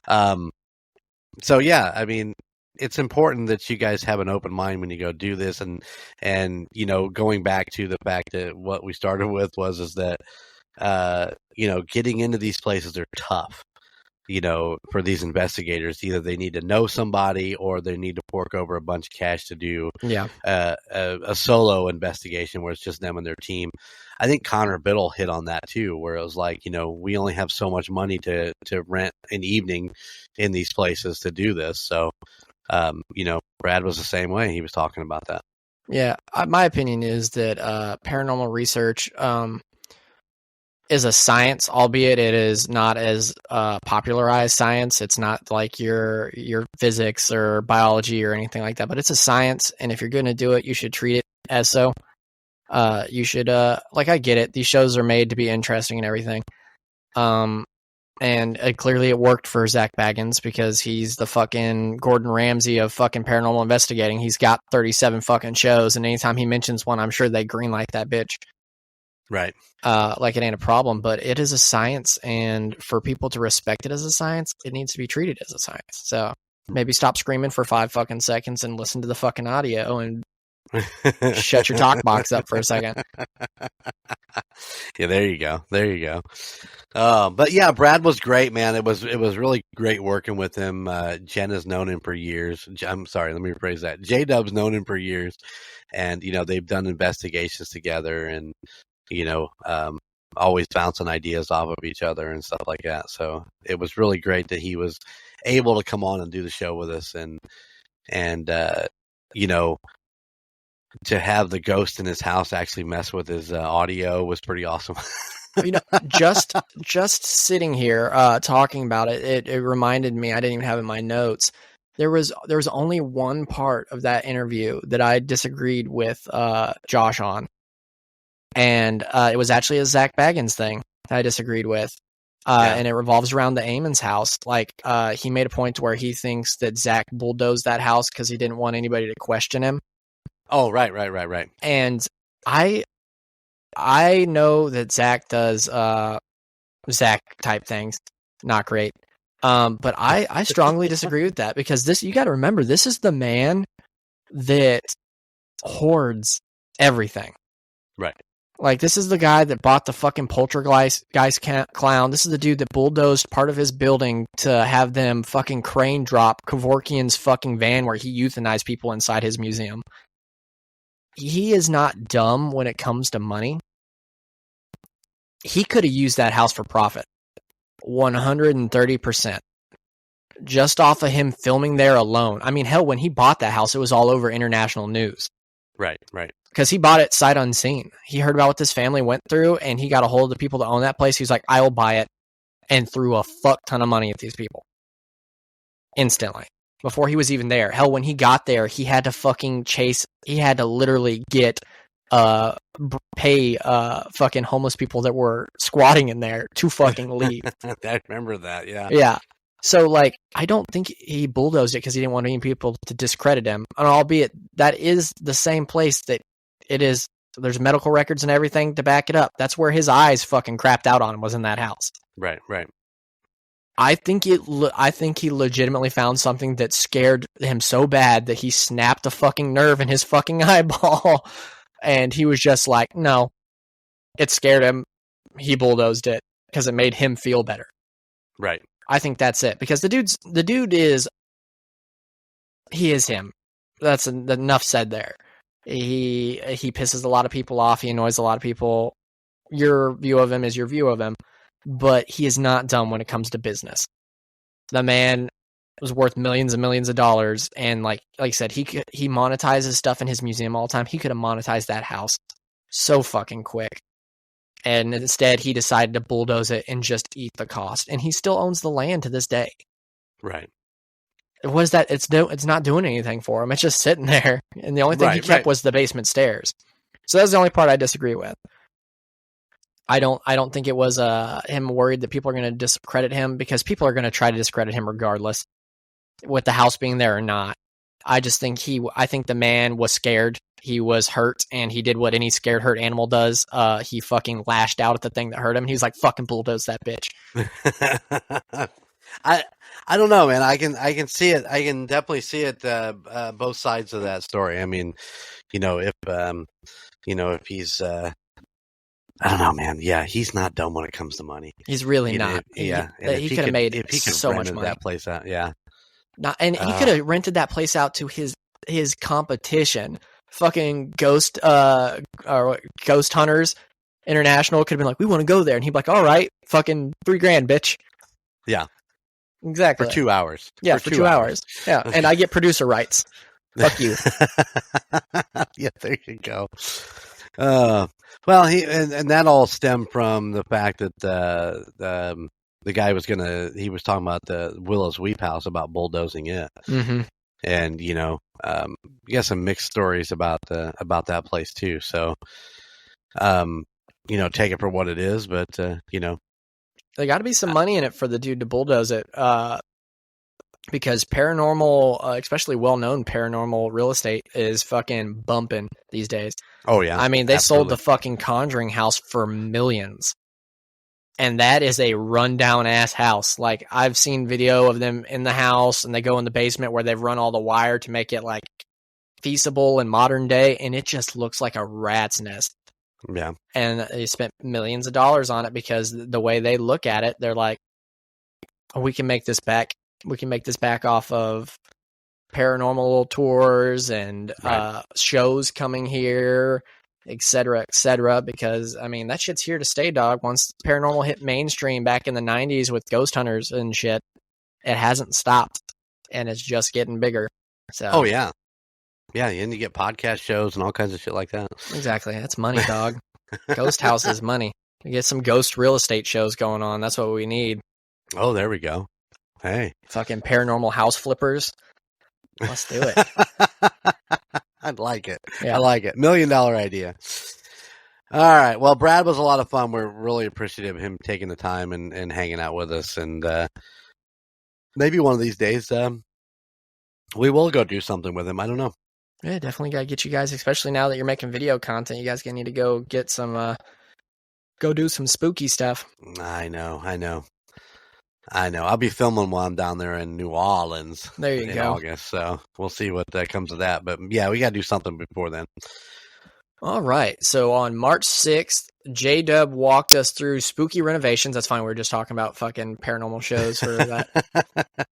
So yeah, I mean, it's important that you guys have an open mind when you go do this, and going back to the fact that what we started with is that getting into these places are tough. For these investigators, either they need to know somebody or they need to fork over a bunch of cash to do a solo investigation where it's just them and their team. I think Connor Biddle hit on that too, where it was like, we only have so much money to rent an evening in these places to do this. So, Brad was the same way. He was talking about that. Yeah. My opinion is that paranormal research, is a science, albeit it is not as popularized science. It's not like your physics or biology or anything like that, but it's a science, and if you're going to do it, you should treat it as so. You should like, I get it. These shows are made to be interesting and everything. And clearly it worked for Zach Baggins because he's the fucking Gordon Ramsay of fucking paranormal investigating. He's got 37 fucking shows, and anytime he mentions one, I'm sure they greenlight that bitch. Right. Like it ain't a problem, but it is a science, and for people to respect it as a science, it needs to be treated as a science. So maybe stop screaming for 5 fucking seconds and listen to the fucking audio and shut your talk box up for a second. Yeah, there you go. But yeah, Brad was great, man. It was really great working with him. Jen has known him for years. I'm sorry, let me rephrase that. J-Dub's known him for years, and they've done investigations together, and always bouncing ideas off of each other and stuff like that. So it was really great that he was able to come on and do the show with us, and to have the ghost in his house actually mess with his audio was pretty awesome. Just sitting here talking about it reminded me, I didn't even have in my notes. There was only one part of that interview that I disagreed with Josh on. And it was actually a Zach Baggins thing that I disagreed with. And it revolves around the Amon's house. Like, he made a point where he thinks that Zach bulldozed that house because he didn't want anybody to question him. Oh, right. And I know that Zach does Zach type things. Not great. But I strongly disagree with that, because you got to remember, this is the man that hoards everything. Right. Like, this is the guy that bought the fucking poltergeist clown. This is the dude that bulldozed part of his building to have them fucking crane drop Kevorkian's fucking van where he euthanized people inside his museum. He is not dumb when it comes to money. He could have used that house for profit. 130%. Just off of him filming there alone. I mean, hell, when he bought that house, it was all over international news. Right. Because he bought it sight unseen. He heard about what this family went through, and he got a hold of the people that own that place. He was like, I will buy it, and threw a fuck ton of money at these people. Instantly. Before he was even there. Hell, when he got there, he had to literally pay fucking homeless people that were squatting in there to fucking leave. I remember that, yeah. Yeah. So, like, I don't think he bulldozed it because he didn't want any people to discredit him. And albeit, that is the same place that it is. There's medical records and everything to back it up. That's where his eyes fucking crapped out on him, was in that house. Right. I think he legitimately found something that scared him so bad that he snapped a fucking nerve in his fucking eyeball. And he was just like, no, it scared him. He bulldozed it because it made him feel better. Right. I think that's it, because the dude is him. That's enough said there. He pisses a lot of people off. He annoys a lot of people. Your view of him is your view of him, but he is not dumb when it comes to business. The man was worth millions and millions of dollars, and like I said, he monetizes stuff in his museum all the time. He could have monetized that house so fucking quick. And instead, he decided to bulldoze it and just eat the cost. And he still owns the land to this day. Right. What is that? It's not doing anything for him. It's just sitting there. And the only thing he kept was the basement stairs. So that's the only part I disagree with. I don't think it was him worried that people are going to discredit him, because people are going to try to discredit him regardless, with the house being there or not. I think the man was scared. He was hurt, and he did what any scared, hurt animal does. He fucking lashed out at the thing that hurt him. He was like, fucking bulldoze that bitch. I don't know, man. I can see it. I can definitely see it, both sides of that story. I mean, if he's, I don't know, man. Yeah, he's not dumb when it comes to money. He's really not. He could have made so much money. That place out, yeah. He could have rented that place out to his competition. Fucking Ghost Hunters International could have been like, we want to go there, and he'd be like, all right, fucking $3,000, bitch. Yeah, exactly. For 2 hours. Yeah, for 2 hours. Yeah, and I get producer rights. Fuck you. Yeah, there you go. Well, and that all stemmed from the fact that the guy he was talking about the Willow's Weep House, about bulldozing it. Mm-hmm. And you got some mixed stories about that place too. So, take it for what it is, but there got to be some money in it for the dude to bulldoze it, because paranormal, especially well-known paranormal real estate, is fucking bumping these days. Oh yeah, I mean, they absolutely. sold the fucking Conjuring house for millions. And that is a rundown ass house. Like, I've seen video of them in the house, and they go in the basement where they've run all the wire to make it like feasible in modern day, and it just looks like a rat's nest. Yeah. And they spent millions of dollars on it because the way they look at it, they're like, oh, we can make this back off of paranormal tours and shows coming here, et cetera, because, I mean, that shit's here to stay, dog. Once paranormal hit mainstream back in the 90s with ghost hunters and shit, it hasn't stopped, and it's just getting bigger. So, oh, yeah. Yeah, and you get podcast shows and all kinds of shit like that. Exactly. That's money, dog. Ghost house is money. We get some ghost real estate shows going on. That's what we need. Oh, there we go. Hey. Fucking paranormal house flippers. Let's do it. I'd like it. Yeah. I like it. $1 million idea. All right. Well, Brad was a lot of fun. We're really appreciative of him taking the time and hanging out with us. And maybe one of these days we will go do something with him. I don't know. Yeah, definitely got to get you guys, especially now that you're making video content, you guys need to go get some, go do some spooky stuff. I know. I'll be filming while I'm down there in New Orleans. There you in go. August, so we'll see what comes of that. But yeah, we got to do something before then. All right. So on March 6th, J-Dub walked us through spooky renovations. That's fine. We were just talking about fucking paranormal shows for that.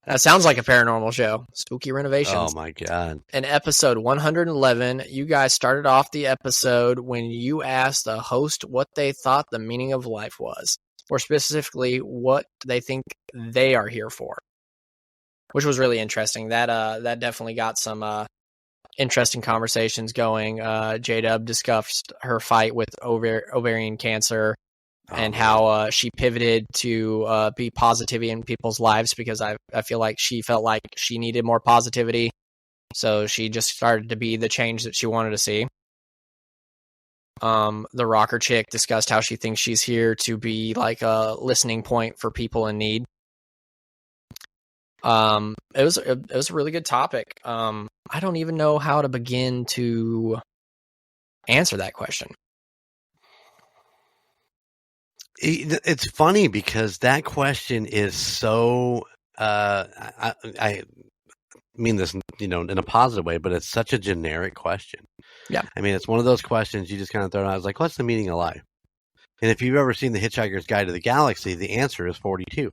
That sounds like a paranormal show. Spooky renovations. Oh, my God. In episode 111, you guys started off the episode when you asked the host what they thought the meaning of life was, or specifically what they think they are here for, which was really interesting. That definitely got some interesting conversations going. J-Dub discussed her fight with ovarian cancer and how she pivoted to be positivity in people's lives, because I feel like she felt like she needed more positivity. So she just started to be the change that she wanted to see. The rocker chick discussed how she thinks she's here to be like a listening point for people in need. It was a really good topic. I don't even know how to begin to answer that question. It's funny because that question is so, I mean this, in a positive way, but it's such a generic question. Yeah. I mean, it's one of those questions you just kind of throw out. I was like, what's the meaning of life? And if you've ever seen The Hitchhiker's Guide to the Galaxy, the answer is 42.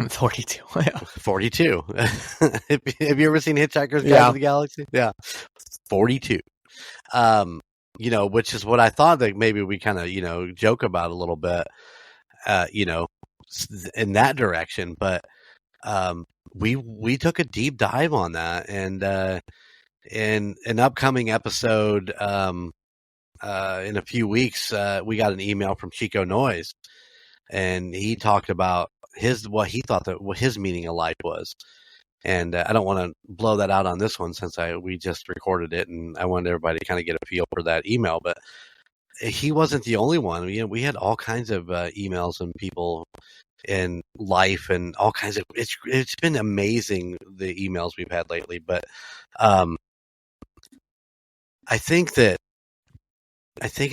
42. Yeah. 42. Have you ever seen Hitchhiker's Guide to the Galaxy? Yeah. 42. Which is what I thought that maybe we kind of, joke about a little bit, in that direction. But we took a deep dive on that, and in an upcoming episode, in a few weeks, we got an email from Chico Noise, and he talked about what he thought that what his meaning of life was. And I don't want to blow that out on this one since we just recorded it, and I wanted everybody to kind of get a feel for that email. But he wasn't the only one. We had all kinds of emails and people in life and all kinds of. It's been amazing, the emails we've had lately. But I think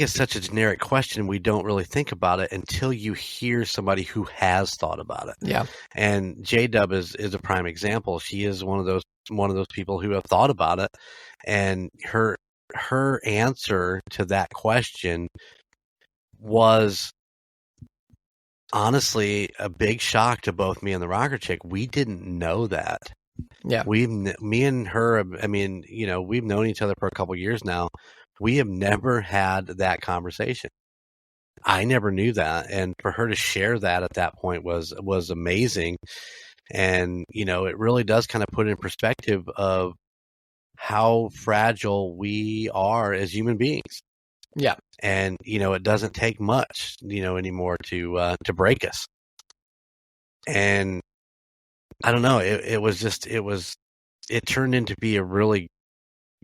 it's such a generic question. We don't really think about it until you hear somebody who has thought about it. Yeah. And J-Dub is a prime example. She is one of those people who have thought about it, and her answer to that question was honestly a big shock to both me and the rocker chick. We didn't know that. Yeah. Me and her, I mean, we've known each other for a couple years now. We have never had that conversation. I never knew that. And for her to share that at that point was amazing. And, it really does kind of put in perspective of how fragile we are as human beings. Yeah. And, it doesn't take much, anymore to break us. And I don't know, it turned into be a really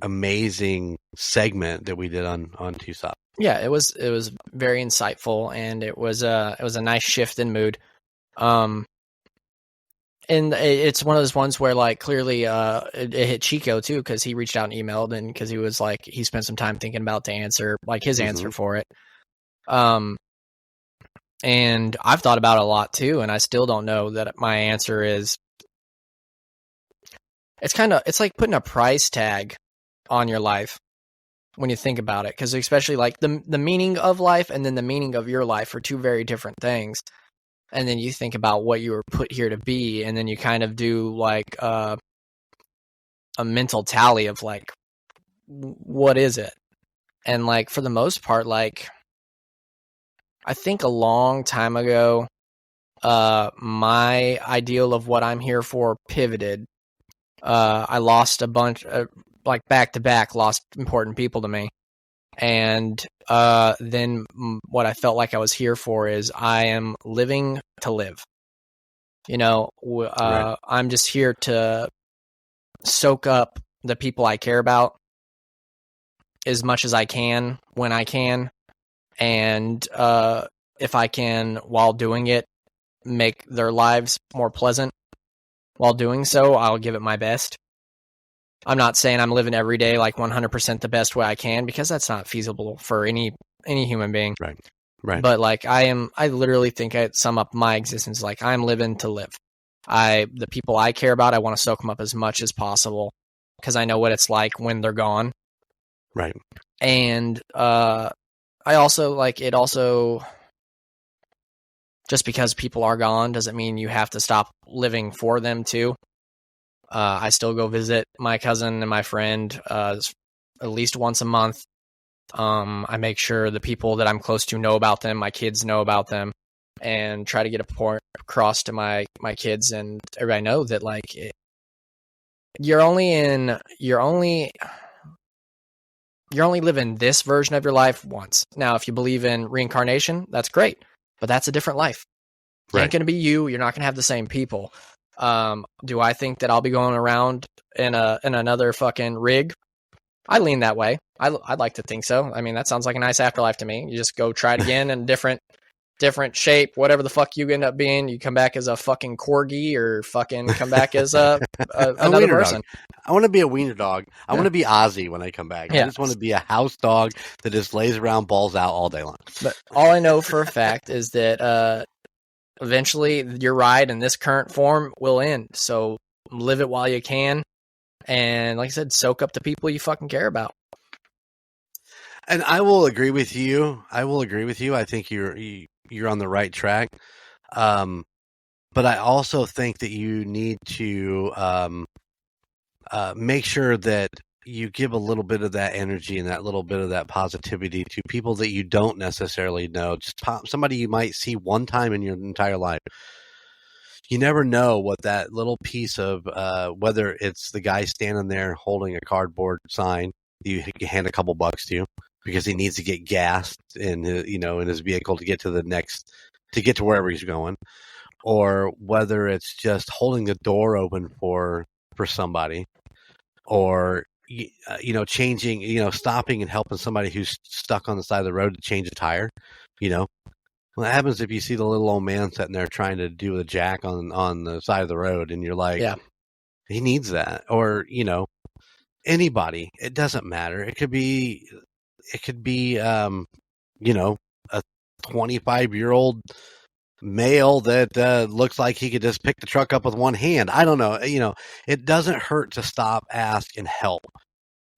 amazing segment that we did on TUSOP. Yeah, it was very insightful, and it was a nice shift in mood. And it's one of those ones where, like, clearly it hit Chico too, because he reached out and emailed, and because he was like, he spent some time thinking about the answer, like his answer for it. And I've thought about it a lot too, and I still don't know that my answer is. It's like putting a price tag on your life when you think about it, because especially like the meaning of life and then the meaning of your life are two very different things. And then you think about what you were put here to be, and then you kind of do like a mental tally of like, what is it? And like, for the most part, like, I think a long time ago, my ideal of what I'm here for pivoted. I lost a bunch, like back to back, lost important people to me. And then what I felt like I was here for is I am living to live. Right. I'm just here to soak up the people I care about as much as I can when I can. And if I can, while doing it, make their lives more pleasant while doing so, I'll give it my best. I'm not saying I'm living every day like 100% the best way I can, because that's not feasible for any human being. Right. Right. But like I literally think I sum up my existence like I'm living to live. The people I care about, I want to soak them up as much as possible, because I know what it's like when they're gone. Right. And I also like it also. Just because people are gone doesn't mean you have to stop living for them too. I still go visit my cousin and my friend at least once a month. I make sure the people that I'm close to know about them, my kids know about them, and try to get a point across to my kids and everybody know that like you're only living this version of your life once. Now, if you believe in reincarnation, that's great. But that's a different life. It ain't going to be you. You're not going to have the same people. Do I think that I'll be going around in another fucking rig? I lean that way. I'd like to think so. I mean, that sounds like a nice afterlife to me. You just go try it again in different shape, whatever the fuck you end up being. You come back as a fucking corgi, or fucking come back as another person. Dog. I want to be a wiener dog. I want to be Ozzy when I come back. I just want to be a house dog that just lays around, balls out all day long. But all I know for a fact is that eventually your ride in this current form will end. So live it while you can. And like I said, soak up the people you fucking care about. And I will agree with you. I think you're on the right track. But I also think that you need to make sure that you give a little bit of that energy and that little bit of that positivity to people that you don't necessarily know. Just somebody you might see one time in your entire life. You never know what that little piece of, whether it's the guy standing there holding a cardboard sign you hand a couple bucks to because he needs to get gas in his vehicle to get to wherever he's going, or whether it's just holding the door open for somebody, or changing, stopping and helping somebody who's stuck on the side of the road to change a tire. What happens if you see the little old man sitting there trying to do a jack on the side of the road, and you're like, yeah, he needs that, or anybody. It doesn't matter. It could be a 25-year-old male that looks like he could just pick the truck up with one hand. I don't know. It doesn't hurt to stop, ask, and help.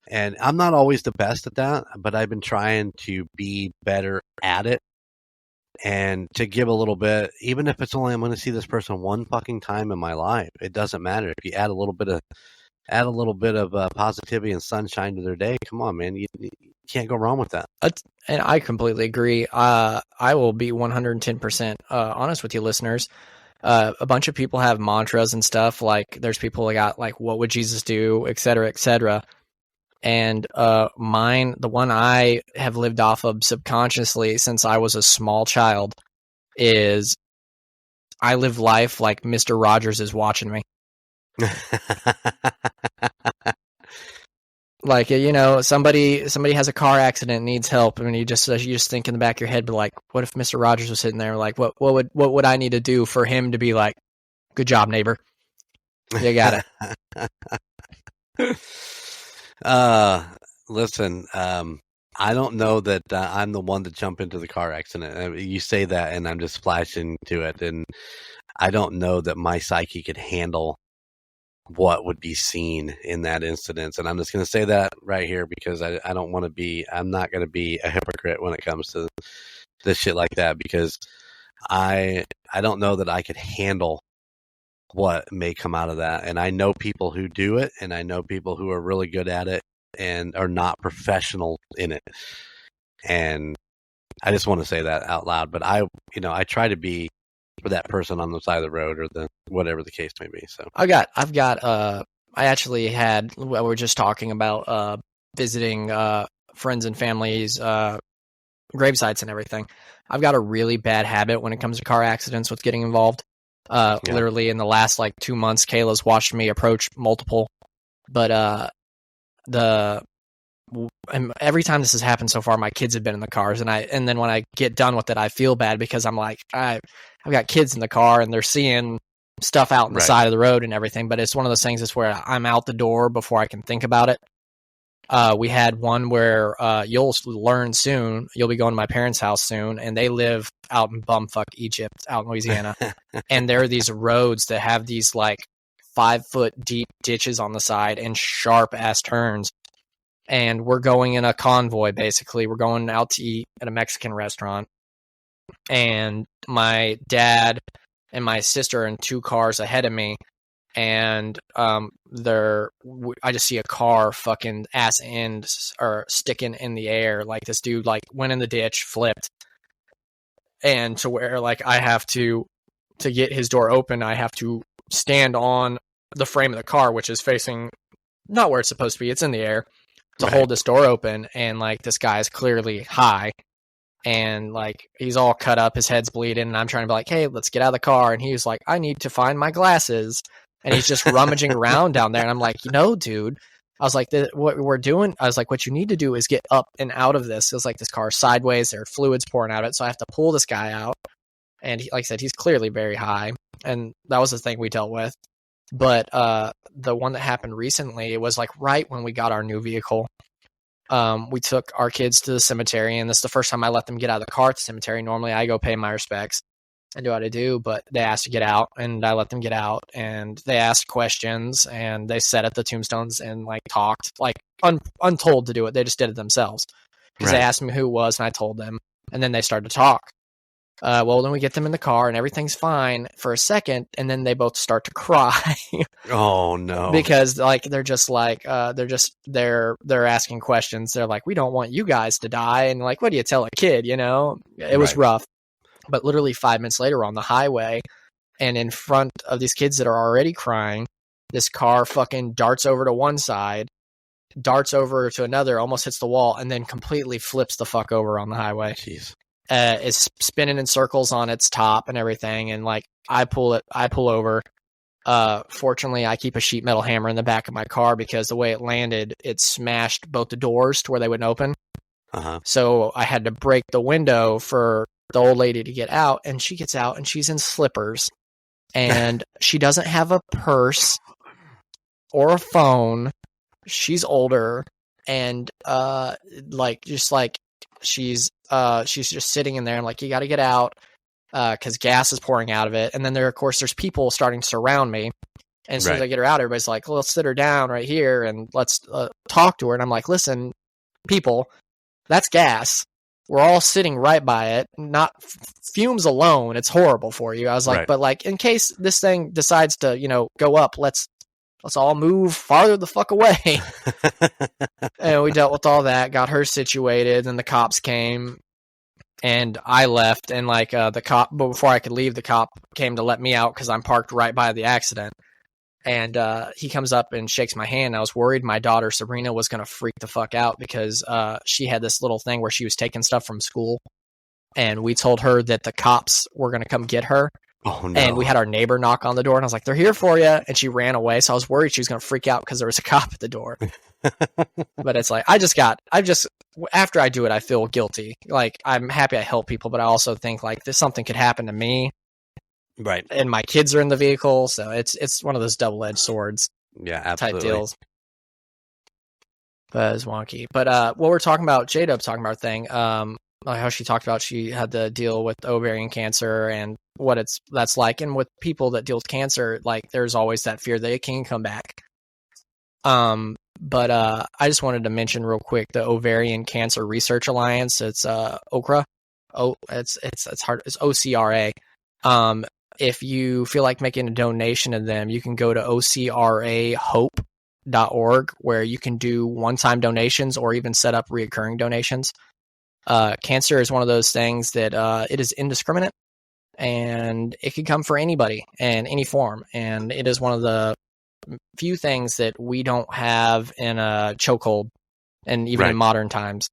And I'm not always the best at that, but I've been trying to be better at it. And to give a little bit, even if it's only I'm going to see this person one fucking time in my life, it doesn't matter. If you add a little bit of positivity and sunshine to their day, come on, man, you can't go wrong with that. And I completely agree. I will be 110% honest with you, listeners. A bunch of people have mantras and stuff. Like, there's people that got like, "What would Jesus do?" etc., etc. And mine, the one I have lived off of subconsciously since I was a small child, is I live life like Mr. Rogers is watching me. Like, you know, somebody has a car accident and needs help, and you just think in the back of your head, but like, what if Mr. Rogers was sitting there? Like, what would I need to do for him to be like, good job, neighbor? You got it. Listen, I don't know that I'm the one to jump into the car accident. You say that, and I'm just flashing to it, and I don't know that my psyche could handle what would be seen in that incident. And I'm just going to say that right here because I don't want to be, I'm not going to be a hypocrite when it comes to this shit like that, because I don't know that I could handle what may come out of that. And I know people who do it, and I know people who are really good at it and are not professional in it. And I just want to say that out loud. But I try to be for that person on the side of the road, or the whatever the case may be. So I actually had, we were just talking about visiting friends and families, gravesites and everything. I've got a really bad habit when it comes to car accidents with getting involved. Literally in the last 2 months, Kayla's watched me approach multiple, but every time this has happened so far, my kids have been in the cars, and then when I get done with it, I feel bad because I'm like, I've got kids in the car and they're seeing stuff out on the side of the road and everything. But it's one of those things that's where I'm out the door before I can think about it. We had one where you'll learn soon. You'll be going to my parents' house soon, and they live out in bumfuck Egypt, out in Louisiana. And there are these roads that have these 5-foot deep ditches on the side and sharp ass turns. And we're going in a convoy, basically. We're going out to eat at a Mexican restaurant. And my dad and my sister are in 2 cars ahead of me. And I just see a car fucking ass end or sticking in the air. Like, this dude went in the ditch, flipped. And to where I have to get his door open, I have to stand on the frame of the car, which is facing not where it's supposed to be. It's in the air. To hold this door open, and this guy is clearly high, and he's all cut up, his head's bleeding, and I'm trying to be like, hey, let's get out of the car, and he's like, I need to find my glasses, and he's just rummaging around down there, and I'm like, dude, I was like, what we're doing, I was like, what you need to do is get up and out of this. It was like this car sideways, there are fluids pouring out of it, so I have to pull this guy out, and like I said, he's clearly very high, and that was the thing we dealt with. But the one that happened recently, it was right when we got our new vehicle. We took our kids to the cemetery, and this is the first time I let them get out of the car at the cemetery. Normally I go pay my respects and do what I do, but they asked to get out, and I let them get out, and they asked questions, and they sat at the tombstones and talked, untold to do it. They just did it themselves because they asked me who it was, and I told them, and then they started to talk. Well, then we get them in the car and everything's fine for a second, and then they both start to cry. Oh no! Because they're just they're asking questions. They're like, we don't want you guys to die, and what do you tell a kid? It was rough. But literally 5 minutes later, we're on the highway, and in front of these kids that are already crying, this car fucking darts over to one side, darts over to another, almost hits the wall, and then completely flips the fuck over on the highway. Jeez. It's spinning in circles on its top and everything, and I pull over. Fortunately, I keep a sheet metal hammer in the back of my car because the way it landed, it smashed both the doors to where they wouldn't open. So I had to break the window for the old lady to get out, and she gets out, and she's in slippers, and she doesn't have a purse or a phone. She's older, and she's just sitting in there, and you got to get out because gas is pouring out of it. And then there's people starting to surround me, and as soon as I get her out, everybody's like, well, let's sit her down right here and let's talk to her. And I'm like, listen, people, that's gas. We're all sitting right by it, not fumes alone. It's horrible for you. I was like, but in case this thing decides to go up, let's all move farther the fuck away. And we dealt with all that, got her situated, and the cops came, and I left, and the cop, before I could leave, the cop came to let me out because I'm parked right by the accident. And he comes up and shakes my hand. I was worried my daughter Sabrina was going to freak the fuck out because she had this little thing where she was taking stuff from school, and we told her that the cops were going to come get her. Oh, no. And we had our neighbor knock on the door, and I was like, "They're here for you," and she ran away. So I was worried she was going to freak out because there was a cop at the door. But it's like after I do it, I feel guilty. Like, I'm happy I help people, but I also think like something could happen to me. Right. And my kids are in the vehicle, so it's one of those double-edged swords. Yeah, absolutely. Type deals. But it's wonky. But what we're talking about, J-Dub talking about thing, like how she talked about she had to deal with ovarian cancer and what that's like. And with people that deal with cancer, like there's always that fear that it can come back. But I just wanted to mention real quick the Ovarian Cancer Research Alliance. It's OCRA. It's hard. It's OCRA. If you feel like making a donation to them, you can go to ocrahope.org, where you can do one-time donations or even set up reoccurring donations. Cancer is one of those things that it is indiscriminate, and it can come for anybody in any form. And it is one of the few things that we don't have in a chokehold, and even in modern times.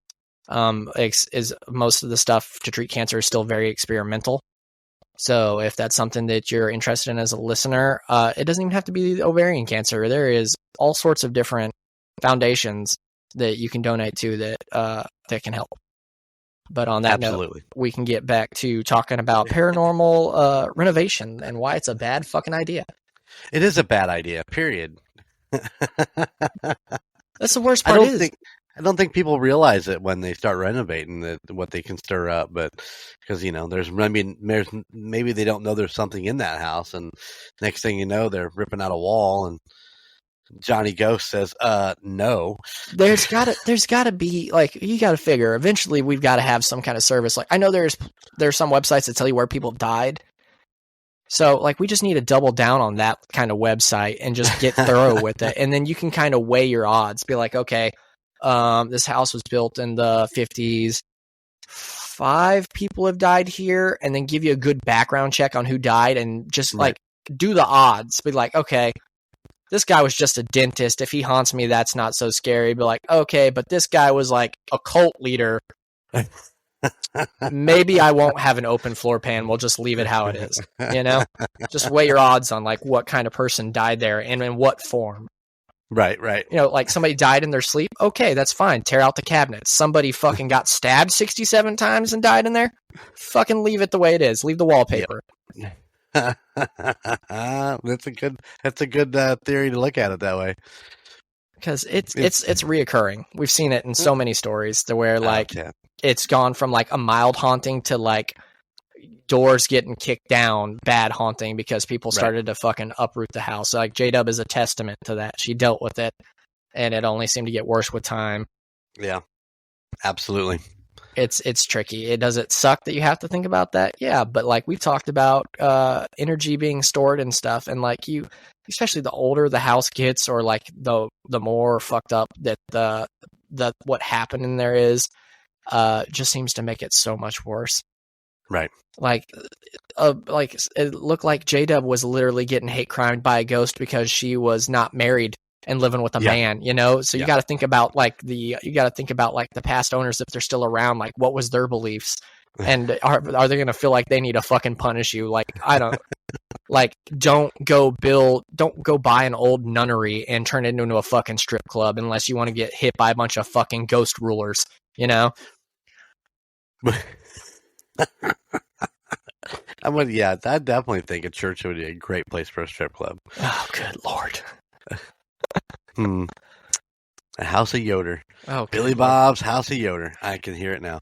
Is most of the stuff to treat cancer is still very experimental. So if that's something that you're interested in as a listener, it doesn't even have to be ovarian cancer. There is all sorts of different foundations that you can donate to that can help. But on that note, we can get back to talking about paranormal renovation and why it's a bad fucking idea. It is a bad idea, period. That's the worst part. I don't think people realize it when they start renovating what they can stir up, but because maybe they don't know there's something in that house, and next thing you know, they're ripping out a wall, and Johnny Ghost says, "No." There's gotta be, like, you gotta figure. Eventually, we've got to have some kind of service. Like, I know there's some websites that tell you where people died. So, like, we just need to double down on that kind of website and just get thorough with it, and then you can kind of weigh your odds. Be like, okay. This house was built in the 50s. 5 people have died here, and then give you a good background check on who died, and just like do the odds. Be like, okay, this guy was just a dentist. If he haunts me, that's not so scary. Be like, okay, but this guy was like a cult leader. Maybe I won't have an open floor pan. We'll just leave it how it is. Just weigh your odds on like what kind of person died there and in what form. Right. Like somebody died in their sleep. Okay, that's fine. Tear out the cabinets. Somebody fucking got stabbed 67 times and died in there. Fucking leave it the way it is. Leave the wallpaper. Yep. That's a good theory to look at it that way. Because it's reoccurring. We've seen it in so many stories to where like it's gone from like a mild haunting to like doors getting kicked down, bad haunting because people started to fucking uproot the house. So, like, J-Dub is a testament to that. She dealt with it, and it only seemed to get worse with time. Yeah, absolutely. It's tricky. Does it suck that you have to think about that? Yeah, but like we've talked about energy being stored and stuff, and like especially the older the house gets, or like the more fucked up that the what happened in there is, just seems to make it so much worse. Right. Like it looked like J-Dub was literally getting hate crimed by a ghost because she was not married and living with a man, So you got to think about like the past owners, if they're still around, like what was their beliefs, and are they going to feel like they need to fucking punish you? Like, I don't like, don't go buy an old nunnery and turn it into a fucking strip club unless you want to get hit by a bunch of fucking ghost rulers, I definitely think a church would be a great place for a strip club. Oh, good Lord. A house of Yoder. Oh, Billy Bob's House of Yoder. I can hear it now.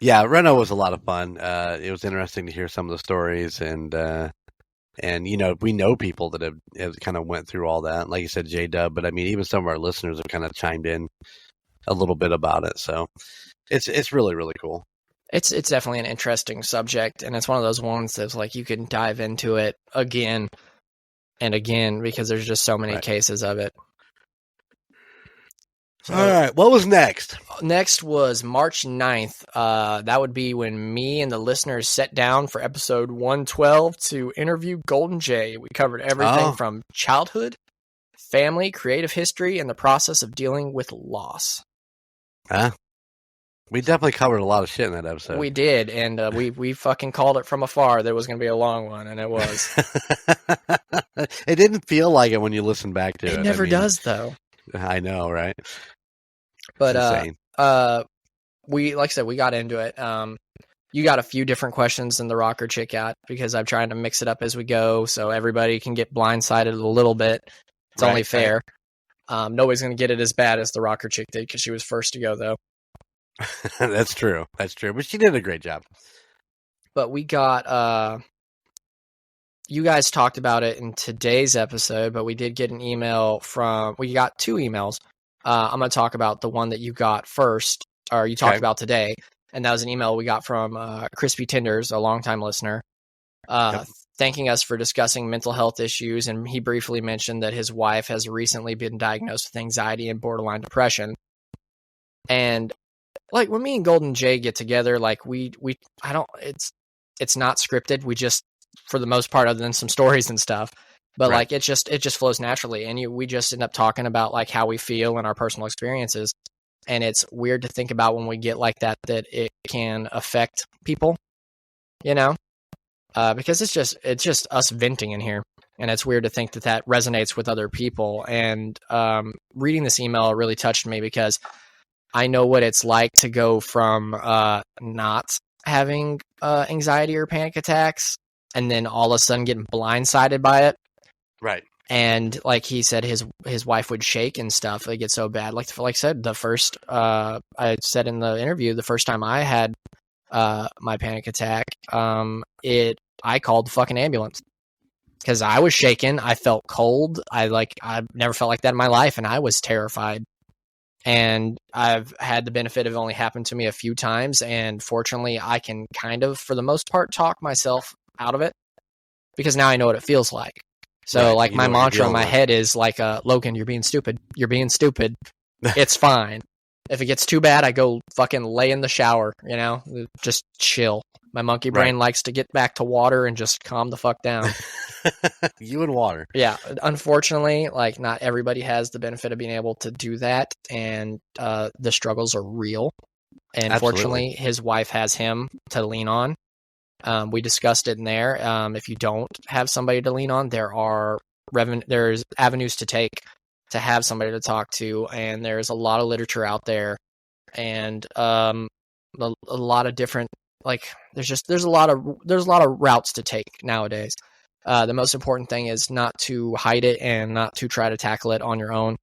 Yeah, Reno was a lot of fun. It was interesting to hear some of the stories, and we know people that have kind of went through all that. Like you said, J-Dub, but I mean, even some of our listeners have kind of chimed in a little bit about it. So it's really, really cool. It's definitely an interesting subject, and it's one of those ones that's like you can dive into it again and again because there's just so many cases of it. So, all right, what was next? Next was March 9th. That would be when me and the listeners sat down for episode 112 to interview Golden J. We covered everything from childhood, family, creative history, and the process of dealing with loss. We definitely covered a lot of shit in that episode. We did, and we fucking called it from afar that it was going to be a long one, and it was. It didn't feel like it when you listen back to it. It never does, though. I know, right? But we, like I said, we got into it. You got a few different questions than the rocker chick got because I'm trying to mix it up as we go, so everybody can get blindsided a little bit. It's only fair. Right. Nobody's going to get it as bad as the rocker chick did because she was first to go, though. That's true. But she did a great job. But we got you guys talked about it in today's episode, but we did get an email we got 2 emails. I'm going to talk about the one that you got first, or you talked about today, and that was an email we got from Crispy Tenders, a longtime listener, thanking us for discussing mental health issues, and he briefly mentioned that his wife has recently been diagnosed with anxiety and borderline depression. And like when me and Golden J get together, like it's not scripted. We just, for the most part, other than some stories and stuff, but like it just flows naturally. And we just end up talking about like how we feel and our personal experiences. And it's weird to think about when we get like that it can affect people, because it's just us venting in here. And it's weird to think that resonates with other people. And reading this email really touched me because I know what it's like to go from not having anxiety or panic attacks and then all of a sudden getting blindsided by it. Right. And like he said, his wife would shake and stuff. It gets so bad. Like I said, the first, I said in the interview, the first time I had my panic attack, I called the fucking ambulance because I was shaking. I felt cold. I've never felt like that in my life. And I was terrified. And I've had the benefit of it only happened to me a few times. And fortunately, I can kind of, for the most part, talk myself out of it because now I know what it feels like. So like my mantra in my head is like, Logan, you're being stupid. You're being stupid. It's fine. If it gets too bad, I go fucking lay in the shower, just chill. My monkey brain likes to get back to water and just calm the fuck down. You and water. Yeah. Unfortunately, like not everybody has the benefit of being able to do that. And the struggles are real. And fortunately, his wife has him to lean on. We discussed it in there. If you don't have somebody to lean on, there's avenues to take to have somebody to talk to. And there's a lot of literature out there and a lot of different, like there's a lot of routes to take nowadays. The most important thing is not to hide it and not to try to tackle it on your own,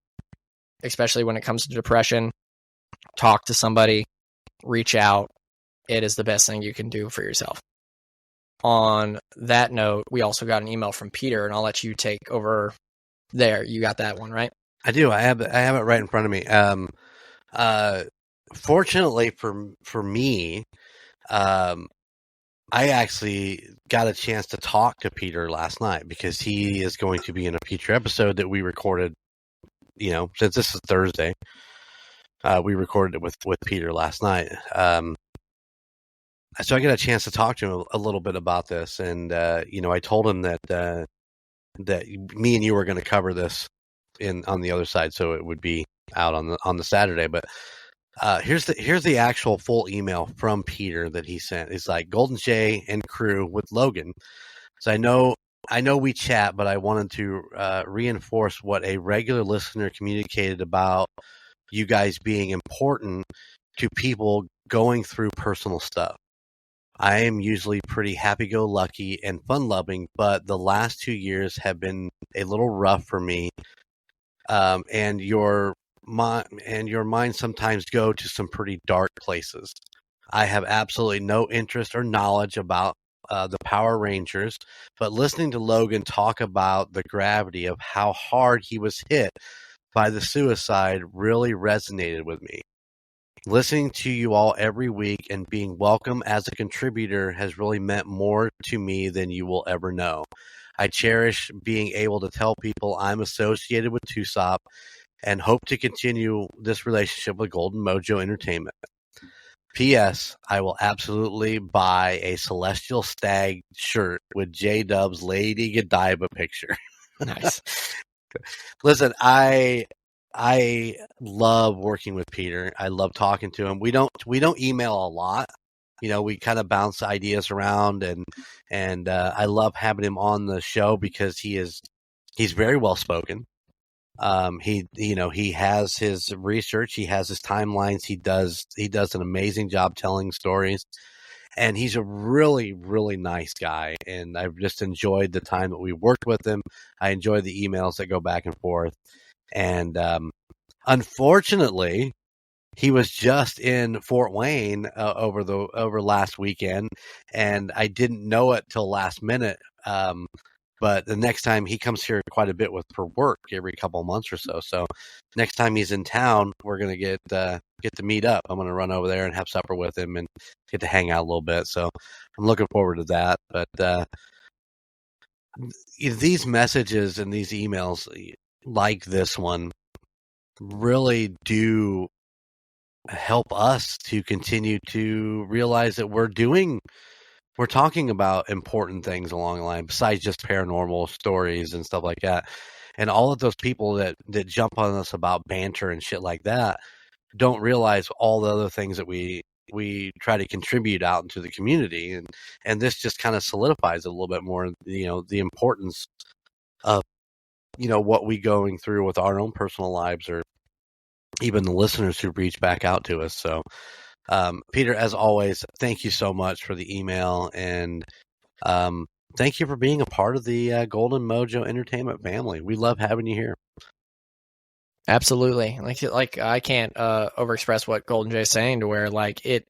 especially when it comes to depression. Talk to somebody, reach out. It is the best thing you can do for yourself. On that note, we also got an email from Peter, and I'll let you take over there. You got that one, right? I do. I have it right in front of me. Fortunately for me, I actually got a chance to talk to Peter last night because he is going to be in a future episode that we recorded, since this is Thursday. We recorded it with Peter last night. So I got a chance to talk to him a little bit about this. And, I told him that me and you were going to cover this on the other side. So it would be out on the Saturday, but here's the actual full email from Peter that he sent. It's like Golden J and crew with Logan. So I know we chat, but I wanted to reinforce what a regular listener communicated about you guys being important to people going through personal stuff. I am usually pretty happy-go-lucky and fun-loving, but the last 2 years have been a little rough for me. And your mind sometimes go to some pretty dark places. I have absolutely no interest or knowledge about the Power Rangers, but listening to Logan talk about the gravity of how hard he was hit by the suicide really resonated with me. Listening to you all every week and being welcome as a contributor has really meant more to me than you will ever know. I cherish being able to tell people I'm associated with TUSOP and hope to continue this relationship with Golden Mojo Entertainment. P.S. I will absolutely buy a Celestial Stag shirt with J-Dub's Lady Godiva picture. Nice. Listen, I love working with Peter. I love talking to him. We don't email a lot. We kind of bounce ideas around, and I love having him on the show because he's very well spoken. He has his research, he has his timelines, he does an amazing job telling stories, and he's a really, really nice guy. And I've just enjoyed the time that we worked with him. I enjoy the emails that go back and forth. And unfortunately, he was just in Fort Wayne over last weekend, and I didn't know it till last minute. But the next time he comes here quite a bit for work every couple of months or so. So next time he's in town, we're going to get to meet up. I'm going to run over there and have supper with him and get to hang out a little bit. So I'm looking forward to that. But these messages and these emails like this one really do help us to continue to realize that we're talking about important things along the line besides just paranormal stories and stuff like that. And all of those people that jump on us about banter and shit like that don't realize all the other things that we try to contribute out into the community. And this just kind of solidifies it a little bit more, the importance of, what we going through with our own personal lives, or even the listeners who reach back out to us. So, Peter, as always, thank you so much for the email, and thank you for being a part of the Golden Mojo Entertainment family. We love having you here. Absolutely. Like I can't overexpress what Golden J is saying, to where it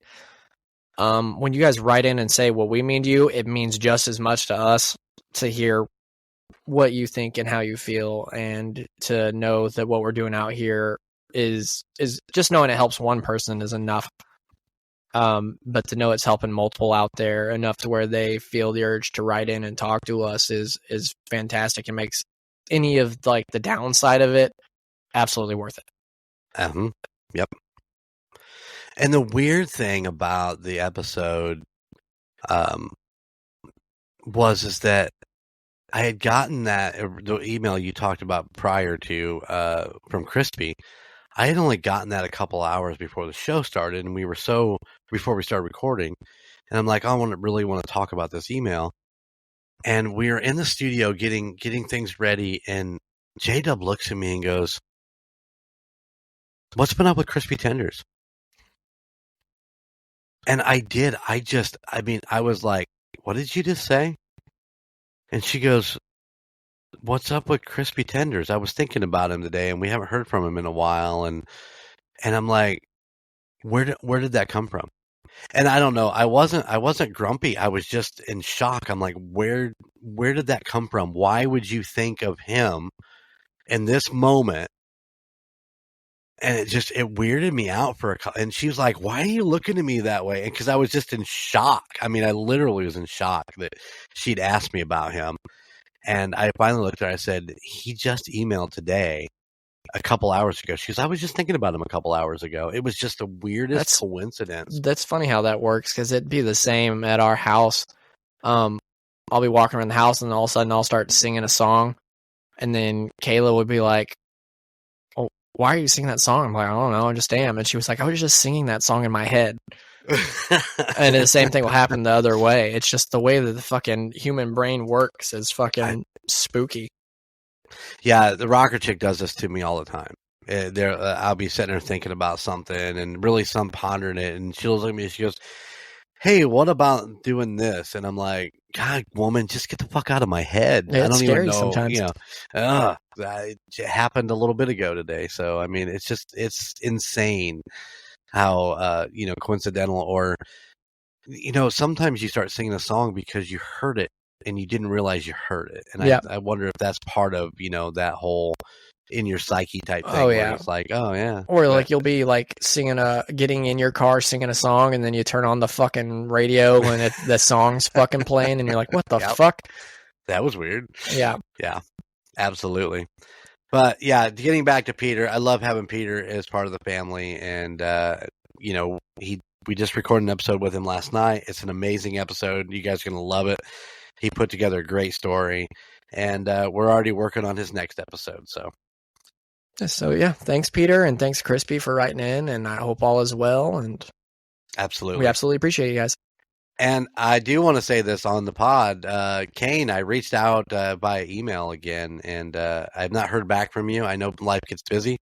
when you guys write in and say what we mean to you, it means just as much to us to hear what you think and how you feel, and to know that what we're doing out here is just knowing it helps one person is enough. But to know it's helping multiple out there enough to where they feel the urge to write in and talk to us is fantastic. It makes any of the downside of it absolutely worth it. Yep. And the weird thing about the episode is that I had gotten the email you talked about prior to from Crispy. I had only gotten that a couple hours before the show started, and before we started recording, and I'm like, I really want to talk about this email. And we were in the studio getting things ready, and J-Dub looks at me and goes, "What's been up with Crispy Tenders?" And I was like, "What did you just say?" And she goes, "What's up with Crispy Tenders? I was thinking about him today, and we haven't heard from him in a while." And I'm like, where did that come from? And I don't know. I wasn't grumpy. I was just in shock. I'm like, where did that come from? Why would you think of him in this moment? And it weirded me out and she was like, "Why are you looking at me that way?" And because I was just in shock. I mean, I literally was in shock that she'd asked me about him. And I finally looked at her. I said, "He just emailed today a couple hours ago." She goes, "I was just thinking about him a couple hours ago." It was just the weirdest coincidence. That's funny how that works, because it'd be the same at our house. I'll be walking around the house, and all of a sudden I'll start singing a song. And then Kayla would be like, "Oh, why are you singing that song?" I'm like, "I don't know, I just am." And she was like, "I was just singing that song in my head." And the same thing will happen the other way. It's just the way that the fucking human brain works is fucking spooky. Yeah, the rocker chick does this to me all the time. I'll be sitting there thinking about something and really pondering it, and she'll look at me and she goes, "Hey, what about doing this?" And I'm like, "God, woman, just get the fuck out of my head." Yeah, I don't even know. Sometimes. It happened a little bit ago today. So I mean, it's insane how coincidental, or sometimes you start singing a song because you heard it and you didn't realize you heard it. And yeah. I wonder if that's part of that whole in your psyche type thing. Oh yeah, where it's like, oh yeah, or you'll be getting in your car singing a song, and then you turn on the fucking radio and the song's fucking playing, and you're like, "What the fuck?" That was weird. Yeah, absolutely. But yeah, getting back to Peter, I love having Peter as part of the family, and we just recorded an episode with him last night. It's an amazing episode. You guys are gonna love it. He put together a great story, and we're already working on his next episode. So yeah, thanks Peter, and thanks Crispy for writing in, and I hope all is well. And absolutely, we absolutely appreciate you guys. And I do want to say this on the pod. Kane, I reached out via email again, and I've not heard back from you. I know life gets busy.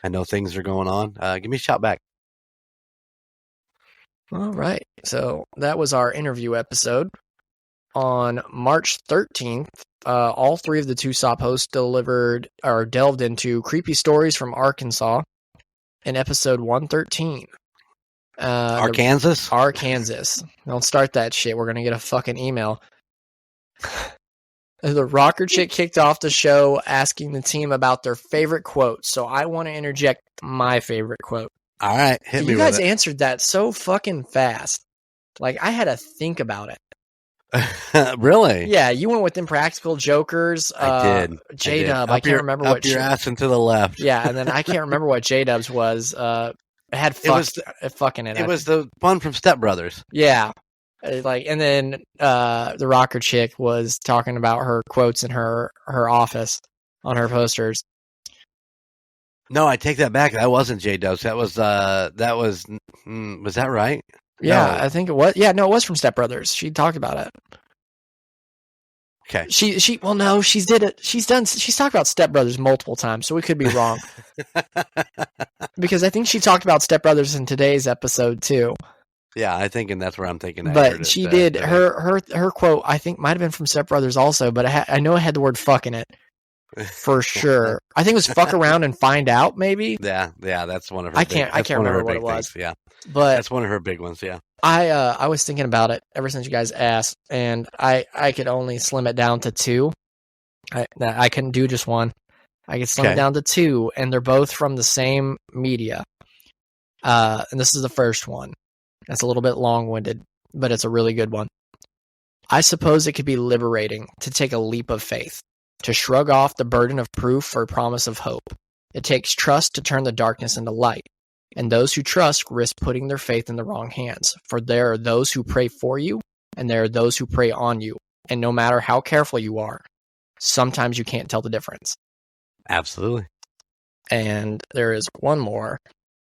I know things are going on. Give me a shout back. All right. So that was our interview episode. On March 13th, all three of the two SOP hosts delved into creepy stories from Arkansas in episode 113. Arkansas. Don't start that shit. We're going to get a fucking email. The rocker chick kicked off the show asking the team about their favorite quote. So I want to interject my favorite quote. All right. Hit me You guys with it. answered that so fucking fast. Like, I had to think about it. Really? Yeah, you went with Impractical Jokers. I did. J-Dub. I can't remember up what. your ass and to the left. Yeah, and then I can't remember what J-Dub's was. It had fucking in it. It was the one from Step Brothers. Yeah. And then the rocker chick was talking about her quotes in her office on her posters. No, I take that back. That wasn't J-Dubs. Was that right? Yeah, No. I think it was. Yeah, no, it was from Step Brothers. She talked about it. Okay. She's talked about Step Brothers multiple times, so we could be wrong. Because I think she talked about Step Brothers in today's episode too. Yeah, and that's where I'm thinking. But she did her quote. I think might have been from Step Brothers also, but I know it had the word "fuck" in it for sure. I think it was "fuck around and find out." Maybe. Yeah, that's one of her. I can't remember what it was. Things, yeah, but that's one of her big ones. Yeah. I was thinking about it ever since you guys asked, and I could only slim it down to two. I couldn't do just one. I could slim it down to two, and they're both from the same media. And this is the first one. It's a little bit long-winded, but it's a really good one. I suppose it could be liberating to take a leap of faith, to shrug off the burden of proof or promise of hope. It takes trust to turn the darkness into light. And those who trust risk putting their faith in the wrong hands. For there are those who pray for you, and there are those who pray on you. And no matter how careful you are, sometimes you can't tell the difference. Absolutely. And there is one more,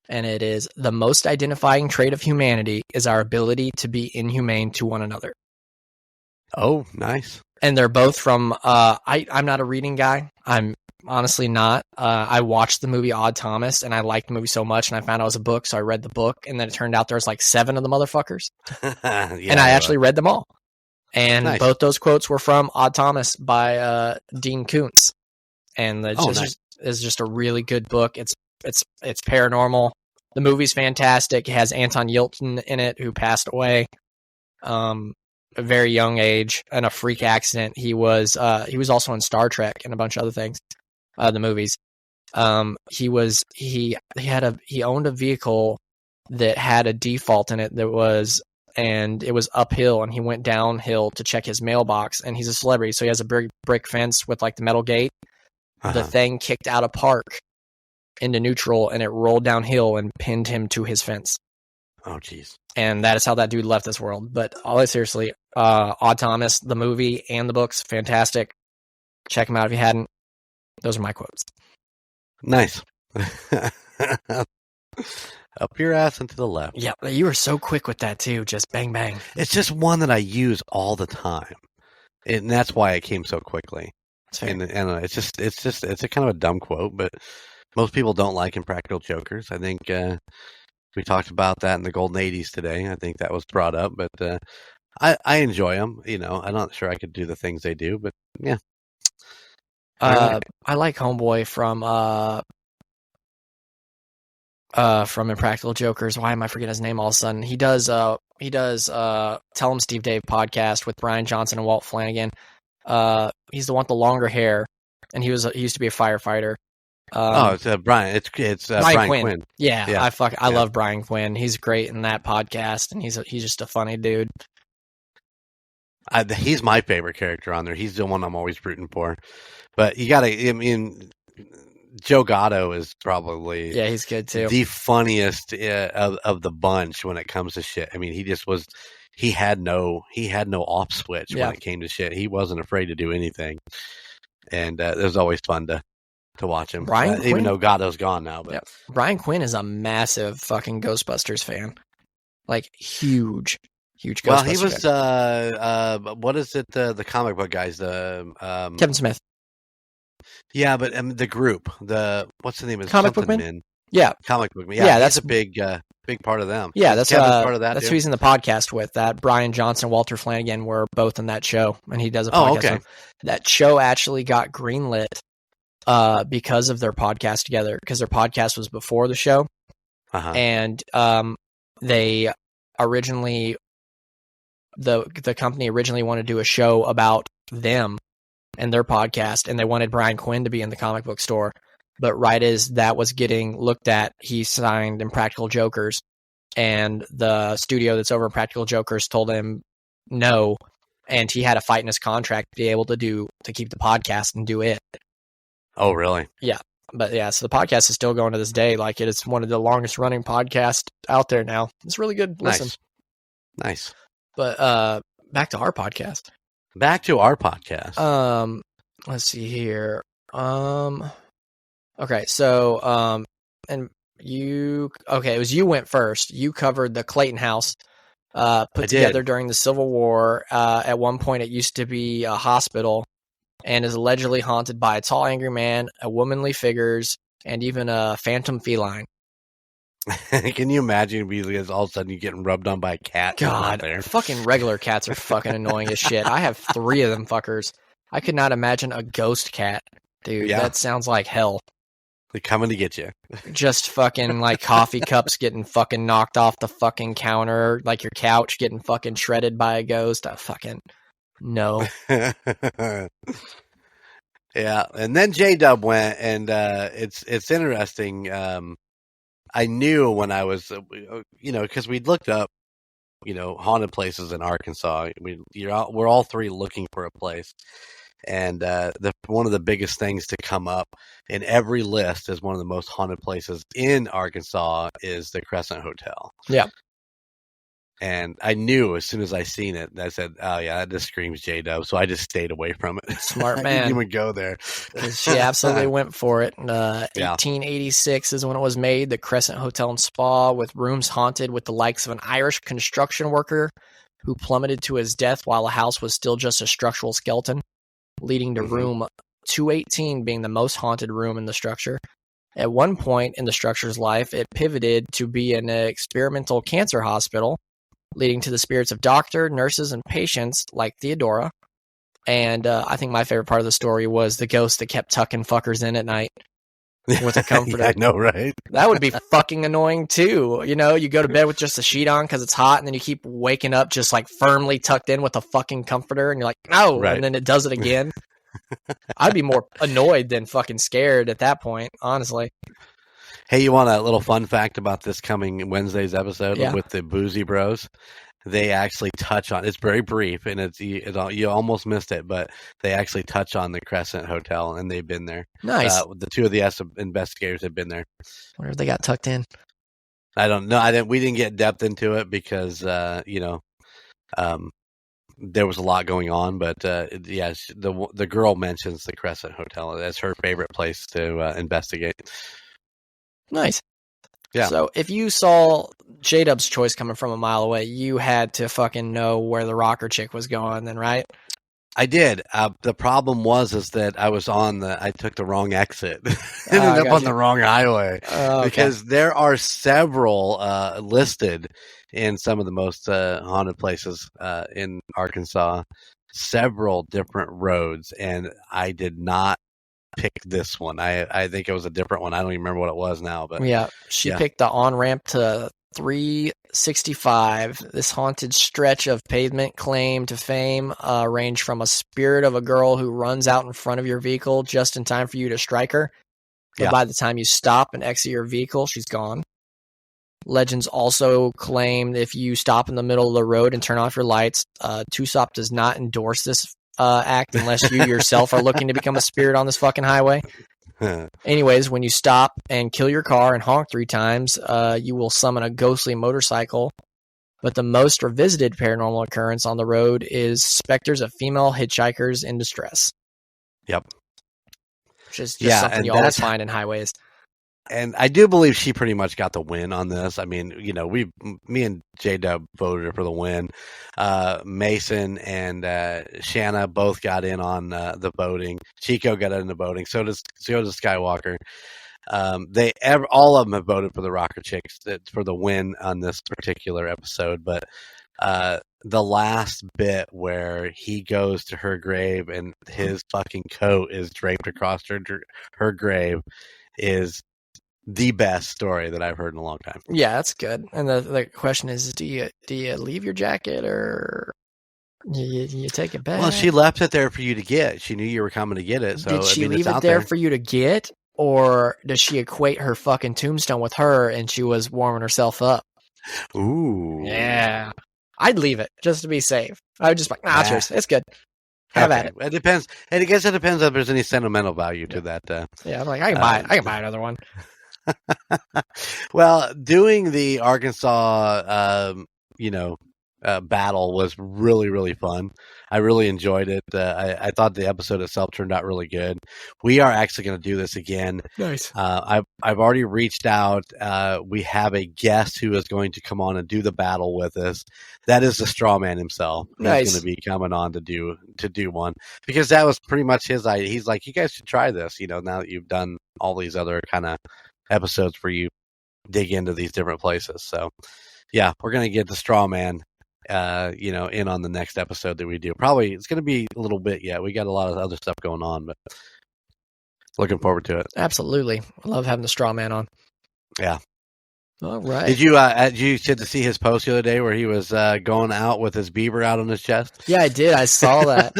and it is the most identifying trait of humanity is our ability to be inhumane to one another. Oh, nice. And they're both from, I'm not a reading guy. I'm honestly not. I watched the movie Odd Thomas, and I liked the movie so much, and I found out it was a book, so I read the book, and then it turned out there was like 7 of the motherfuckers. And I actually read them all. And both those quotes were from Odd Thomas by Dean Koontz. And it's just a really good book. It's paranormal. The movie's fantastic. It has Anton Yelchin in it, who passed away a very young age in a freak accident. He was also in Star Trek and a bunch of other things. The movies. He owned a vehicle that had a default in it and it was uphill, and he went downhill to check his mailbox, and he's a celebrity, so he has a big brick fence with like the metal gate. The thing kicked out of park into neutral, and it rolled downhill and pinned him to his fence. Oh, jeez. And that is how that dude left this world. But all seriously, Odd Thomas, the movie and the books, fantastic. Check them out if you hadn't. Those are my quotes. Nice. Up your ass and to the left. Yeah, you were so quick with that too. Just bang, bang. It's just one that I use all the time, and that's why it came so quickly. And it's a kind of a dumb quote, but most people don't like Impractical Jokers. I think we talked about that in the Golden 80s today. I think that was brought up, but I enjoy them. I'm not sure I could do the things they do, but yeah. I like Homeboy from Impractical Jokers. Why am I forgetting his name all of a sudden? He does Tell 'em Steve Dave podcast with Brian Johnson and Walt Flanagan. He's the one with the longer hair, and he used to be a firefighter. It's Brian. It's Brian Quinn. Yeah. I love Brian Quinn. He's great in that podcast, and he's just a funny dude. He's my favorite character on there. He's the one I'm always rooting for. But you gotta, Joe Gatto is probably Yeah, he's good too. the funniest of the bunch when it comes to shit. I mean, he just was. He had no off switch when it came to shit. He wasn't afraid to do anything, and it was always fun to watch him. Even though Gatto's gone now, but Brian Quinn is a massive fucking Ghostbusters fan, like huge Ghostbusters. Well, he was what is it? The comic book guys, Kevin Smith. Yeah, but the group, what's the name? Is Comic Book Men? Men? Yeah, Comic Book Men. Yeah, that's a big part of them. Yeah, that's part of that. That's who he's in the podcast with. That Brian Johnson, Walter Flanagan were both in that show, and he does a podcast. Okay. That show actually got greenlit because of their podcast together, because their podcast was before the show, and they originally the company originally wanted to do a show about them and their podcast, and they wanted Brian Quinn to be in the comic book store. But right as that was getting looked at, he signed Impractical Jokers, and the studio that's over Impractical Jokers told him no, and he had a fight in his contract to be able to keep the podcast and do it. Oh, really? Yeah. But yeah, so the podcast is still going to this day. Like, it is one of the longest running podcasts out there now. It's really good. Listen. Nice. But back to our podcast. Back to our podcast. Let's see here. Okay, so and it was you went first. You covered the Clayton House, put together during the Civil War. At one point, it used to be a hospital, and is allegedly haunted by a tall, angry man, a womanly figures, and even a phantom feline. Can you imagine because all of a sudden you're getting rubbed on by a cat? God, fucking regular cats are fucking annoying as shit. I have 3 of them fuckers. I could not imagine a ghost cat, dude. Yeah. That sounds like hell. They're coming to get you. Just fucking like coffee cups getting fucking knocked off the fucking counter, like your couch getting fucking shredded by a ghost. Fucking no. Yeah, and then J-Dub went, and it's interesting. I knew when I was, because we'd looked up, haunted places in Arkansas. We're all 3 looking for a place. And one of the biggest things to come up in every list as one of the most haunted places in Arkansas is the Crescent Hotel. Yeah. And I knew as soon as I seen it, I said, "Oh yeah, that just screams J-Dub." So I just stayed away from it. Smart man. I didn't even go there. She absolutely went for it. 1886 is when it was made. The Crescent Hotel and Spa, with rooms haunted with the likes of an Irish construction worker who plummeted to his death while the house was still just a structural skeleton, leading to room 218 being the most haunted room in the structure. At one point in the structure's life, it pivoted to be an experimental cancer hospital, leading to the spirits of doctor, nurses, and patients like Theodora. And I think my favorite part of the story was the ghost that kept tucking fuckers in at night with a comforter. I know, right? That would be fucking annoying too. You go to bed with just a sheet on because it's hot, and then you keep waking up just like firmly tucked in with a fucking comforter, and you're like, no, right. And then it does it again. I'd be more annoyed than fucking scared at that point, honestly. Hey, you want a little fun fact about this coming Wednesday's episode with the Boozy Bros? They actually touch on, it's very brief, and you almost missed it, but they actually touch on the Crescent Hotel, and they've been there. Nice. The 2 of the investigators have been there. Wonder if they got tucked in. I don't know. We didn't get depth into it because, there was a lot going on, but the girl mentions the Crescent Hotel as her favorite place to investigate. Nice. Yeah. So if you saw J-Dub's choice coming from a mile away, you had to fucking know where the rocker chick was going then, right? I did. The problem was that I took the wrong exit. Ended up on the wrong highway because there are several listed in some of the most haunted places in Arkansas, several different roads, and I did not pick this one. I think it was a different one. I don't even remember what it was now, but she picked the on-ramp to 365. This haunted stretch of pavement claim to fame range from a spirit of a girl who runs out in front of your vehicle just in time for you to strike her, but by the time you stop and exit your vehicle, she's gone. Legends also claim if you stop in the middle of the road and turn off your lights, TUSOP does not endorse this act unless you yourself are looking to become a spirit on this fucking highway. Anyways, when you stop and kill your car and honk 3 times, you will summon a ghostly motorcycle. But the most revisited paranormal occurrence on the road is specters of female hitchhikers in distress. Yep. Which is just something you always find in highways. And I do believe she pretty much got the win on this. I mean, you know, me and J-Dub voted for the win. Mason and Shanna both got in on the voting. Chico got in the voting. So does Skywalker. All of them have voted for the Rocker Chicks for the win on this particular episode. But the last bit where he goes to her grave and his fucking coat is draped across her grave is the best story that I've heard in a long time. Yeah, that's good. And the question is, do you leave your jacket or you take it back? Well, she left it there for you to get. She knew you were coming to get it. So did she leave it there for you to get, or does she equate her fucking tombstone with her and she was warming herself up? Ooh. Yeah. I'd leave it just to be safe. I would just like, nah, cheers. It's good. Have at it. It depends. And I guess it depends if there's any sentimental value to that. Yeah, I'm like, I can buy it. I can buy another one. Well, doing the Arkansas, battle was really, really fun. I really enjoyed it. I thought the episode itself turned out really good. We are actually going to do this again. Nice. I've already reached out. We have a guest who is going to come on and do the battle with us. That is the straw man himself. Nice. He's going to be coming on to do one, because that was pretty much his idea. He's like, you guys should try this. You know, now that you've done all these other kind of episodes where you dig into these different places. So yeah, we're going to get the straw man, in on the next episode that we do. Probably it's going to be a little bit yet. We got a lot of other stuff going on, but looking forward to it. Absolutely. I love having the straw man on. Yeah. All right. Did you get to see his post the other day where he was going out with his beaver out on his chest? Yeah, I did. I saw that.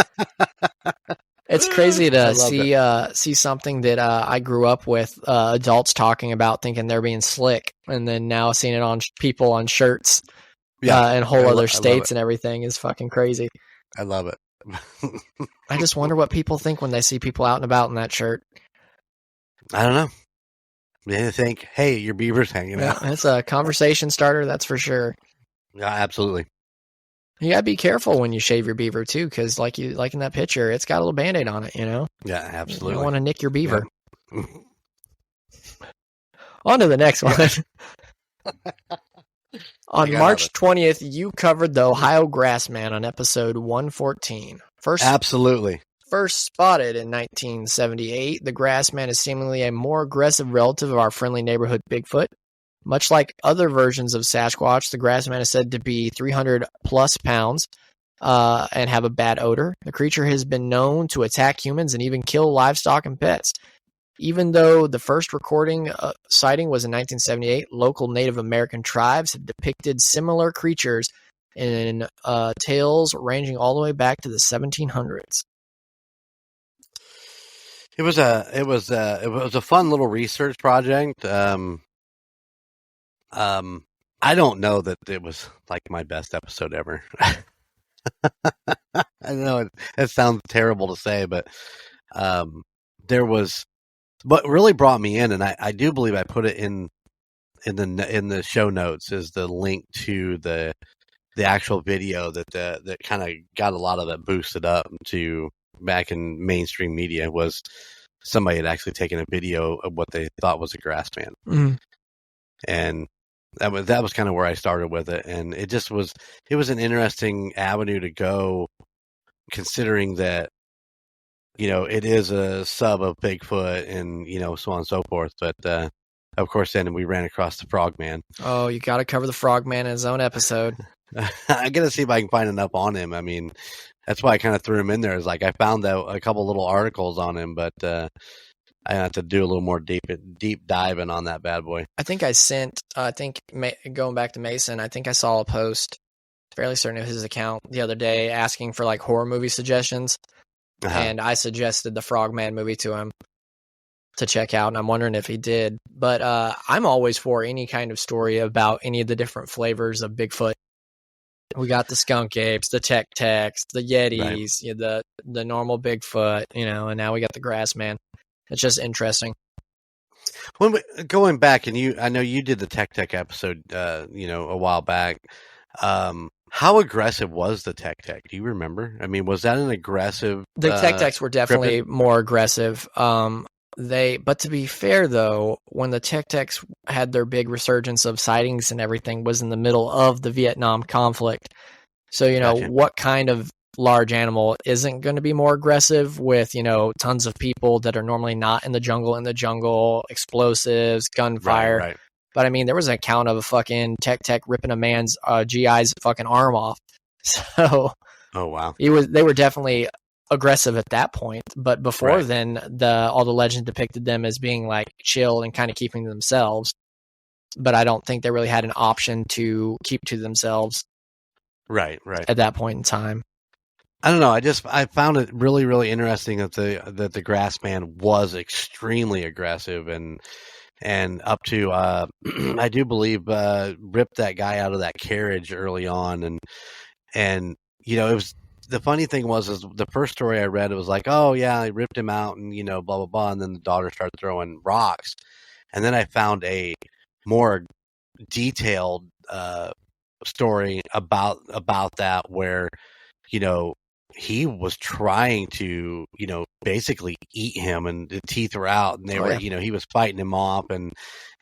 It's crazy to see something that I grew up with adults talking about, thinking they're being slick, and then now seeing it on people on shirts in whole other states and everything is fucking crazy. I love it. I just wonder what people think when they see people out and about in that shirt. I don't know. They think, hey, your beaver's hanging out. It's a conversation starter, that's for sure. Yeah, absolutely. You gotta be careful when you shave your beaver too, because like in that picture, it's got a little Band-Aid on it, you know? Yeah, absolutely. You don't want to nick your beaver. Yeah. On to the next one. On March 20th, you covered the Ohio Grassman on episode 114. Absolutely. First spotted in 1978, the Grassman is seemingly a more aggressive relative of our friendly neighborhood Bigfoot. Much like other versions of Sasquatch, the Grassman is said to be 300 plus pounds and have a bad odor. The creature has been known to attack humans and even kill livestock and pets. Even though the first recording sighting was in 1978, local Native American tribes have depicted similar creatures in tales ranging all the way back to the 1700s. It was a fun little research project. I don't know that it was like my best episode ever. I know it sounds terrible to say, but what really brought me in, and I do believe I put it in the show notes, is the link to the actual video that kind of got a lot of it boosted up to back in mainstream media. Was somebody had actually taken a video of what they thought was a Grassman. Mm-hmm. And that was kind of where I started with it, and it was an interesting avenue to go, considering that it is a sub of Bigfoot and so on and so forth. But of course, then we ran across the Frogman. Oh, you got to cover the Frogman in his own episode. I got to see if I can find enough on him. I mean, that's why I kind of threw him in there. Is like I found a couple little articles on him, but I have to do a little more deep diving on that bad boy. I think going back to Mason, I think I saw a post, fairly certain of his account, the other day asking for like horror movie suggestions. Uh-huh. And I suggested the Frogman movie to him to check out, and I'm wondering if he did. But I'm always for any kind of story about any of the different flavors of Bigfoot. We got the skunk apes, the Tek-Tex, the Yetis, right. The normal Bigfoot, and now we got the Grassman. it's just interesting. Going back, and I know you did the Tech episode, a while back. How aggressive was the Tech? Do you remember? I mean, was that an aggressive? The Tech were definitely cryptid? more aggressive. But to be fair though, when the Tech had their big resurgence of sightings and everything was in the middle of the Vietnam conflict. So, Gotcha. what kind of large animal isn't going to be more aggressive with, tons of people that are normally not in the jungle, explosives, gunfire. Right. But I mean, there was an account of a fucking Tech ripping a man's GI's fucking arm off. So, oh wow, they were definitely aggressive at that point. But before Right. then, all the legends depicted them as being like chill and kind of keeping to themselves. But I don't think they really had an option to keep to themselves. Right. At that point in time. I don't know. I found it really, really interesting that the grass man was extremely aggressive and up to I do believe ripped that guy out of that carriage early on, and it was, the funny thing was is the first story I read, it was like, oh yeah, I ripped him out and blah blah blah, and then the daughter started throwing rocks, and then I found a more detailed story about that where he was trying to basically eat him, and the teeth were out, and they were he was fighting him off, and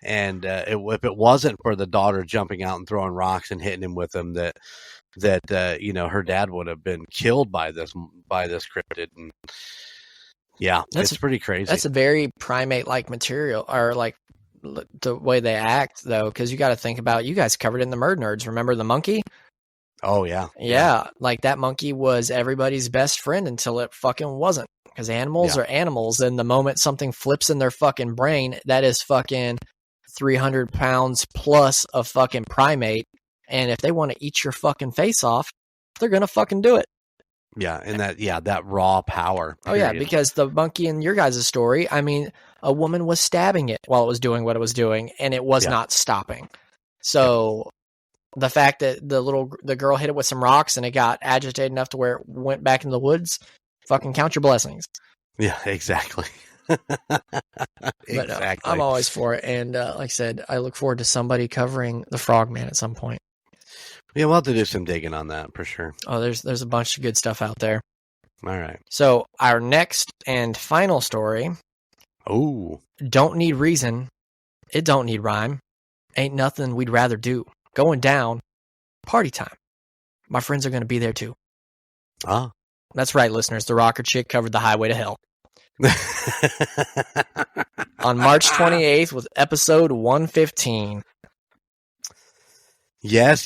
if it wasn't for the daughter jumping out and throwing rocks and hitting him with them, that her dad would have been killed by this cryptid. And it's pretty crazy. That's a very primate like material, or like the way they act though, because you got to think about, you guys covered in the Murd Nerds, remember the monkey? Oh yeah. Like that monkey was everybody's best friend until it fucking wasn't, because animals are animals, and the moment something flips in their fucking brain, that is fucking 300 pounds plus of fucking primate, and if they want to eat your fucking face off, they're gonna fucking do it. And that raw power. Period. Oh yeah, because the monkey in your guys' story, I mean, a woman was stabbing it while it was doing what it was doing, and it was not stopping. So the fact that the girl hit it with some rocks and it got agitated enough to where it went back in the woods, fucking count your blessings. Yeah, exactly. But, I'm always for it, and like I said, I look forward to somebody covering the Frogman at some point. Yeah, we'll have to do some digging on that for sure. Oh, there's a bunch of good stuff out there. All right. So our next and final story. Oh. Don't need reason. It don't need rhyme. Ain't nothing we'd rather do. Going down. Party time. My friends are going to be there too. Ah. That's right, listeners. The Rocker Chick covered the highway to hell. On March 28th with episode 115. Yes.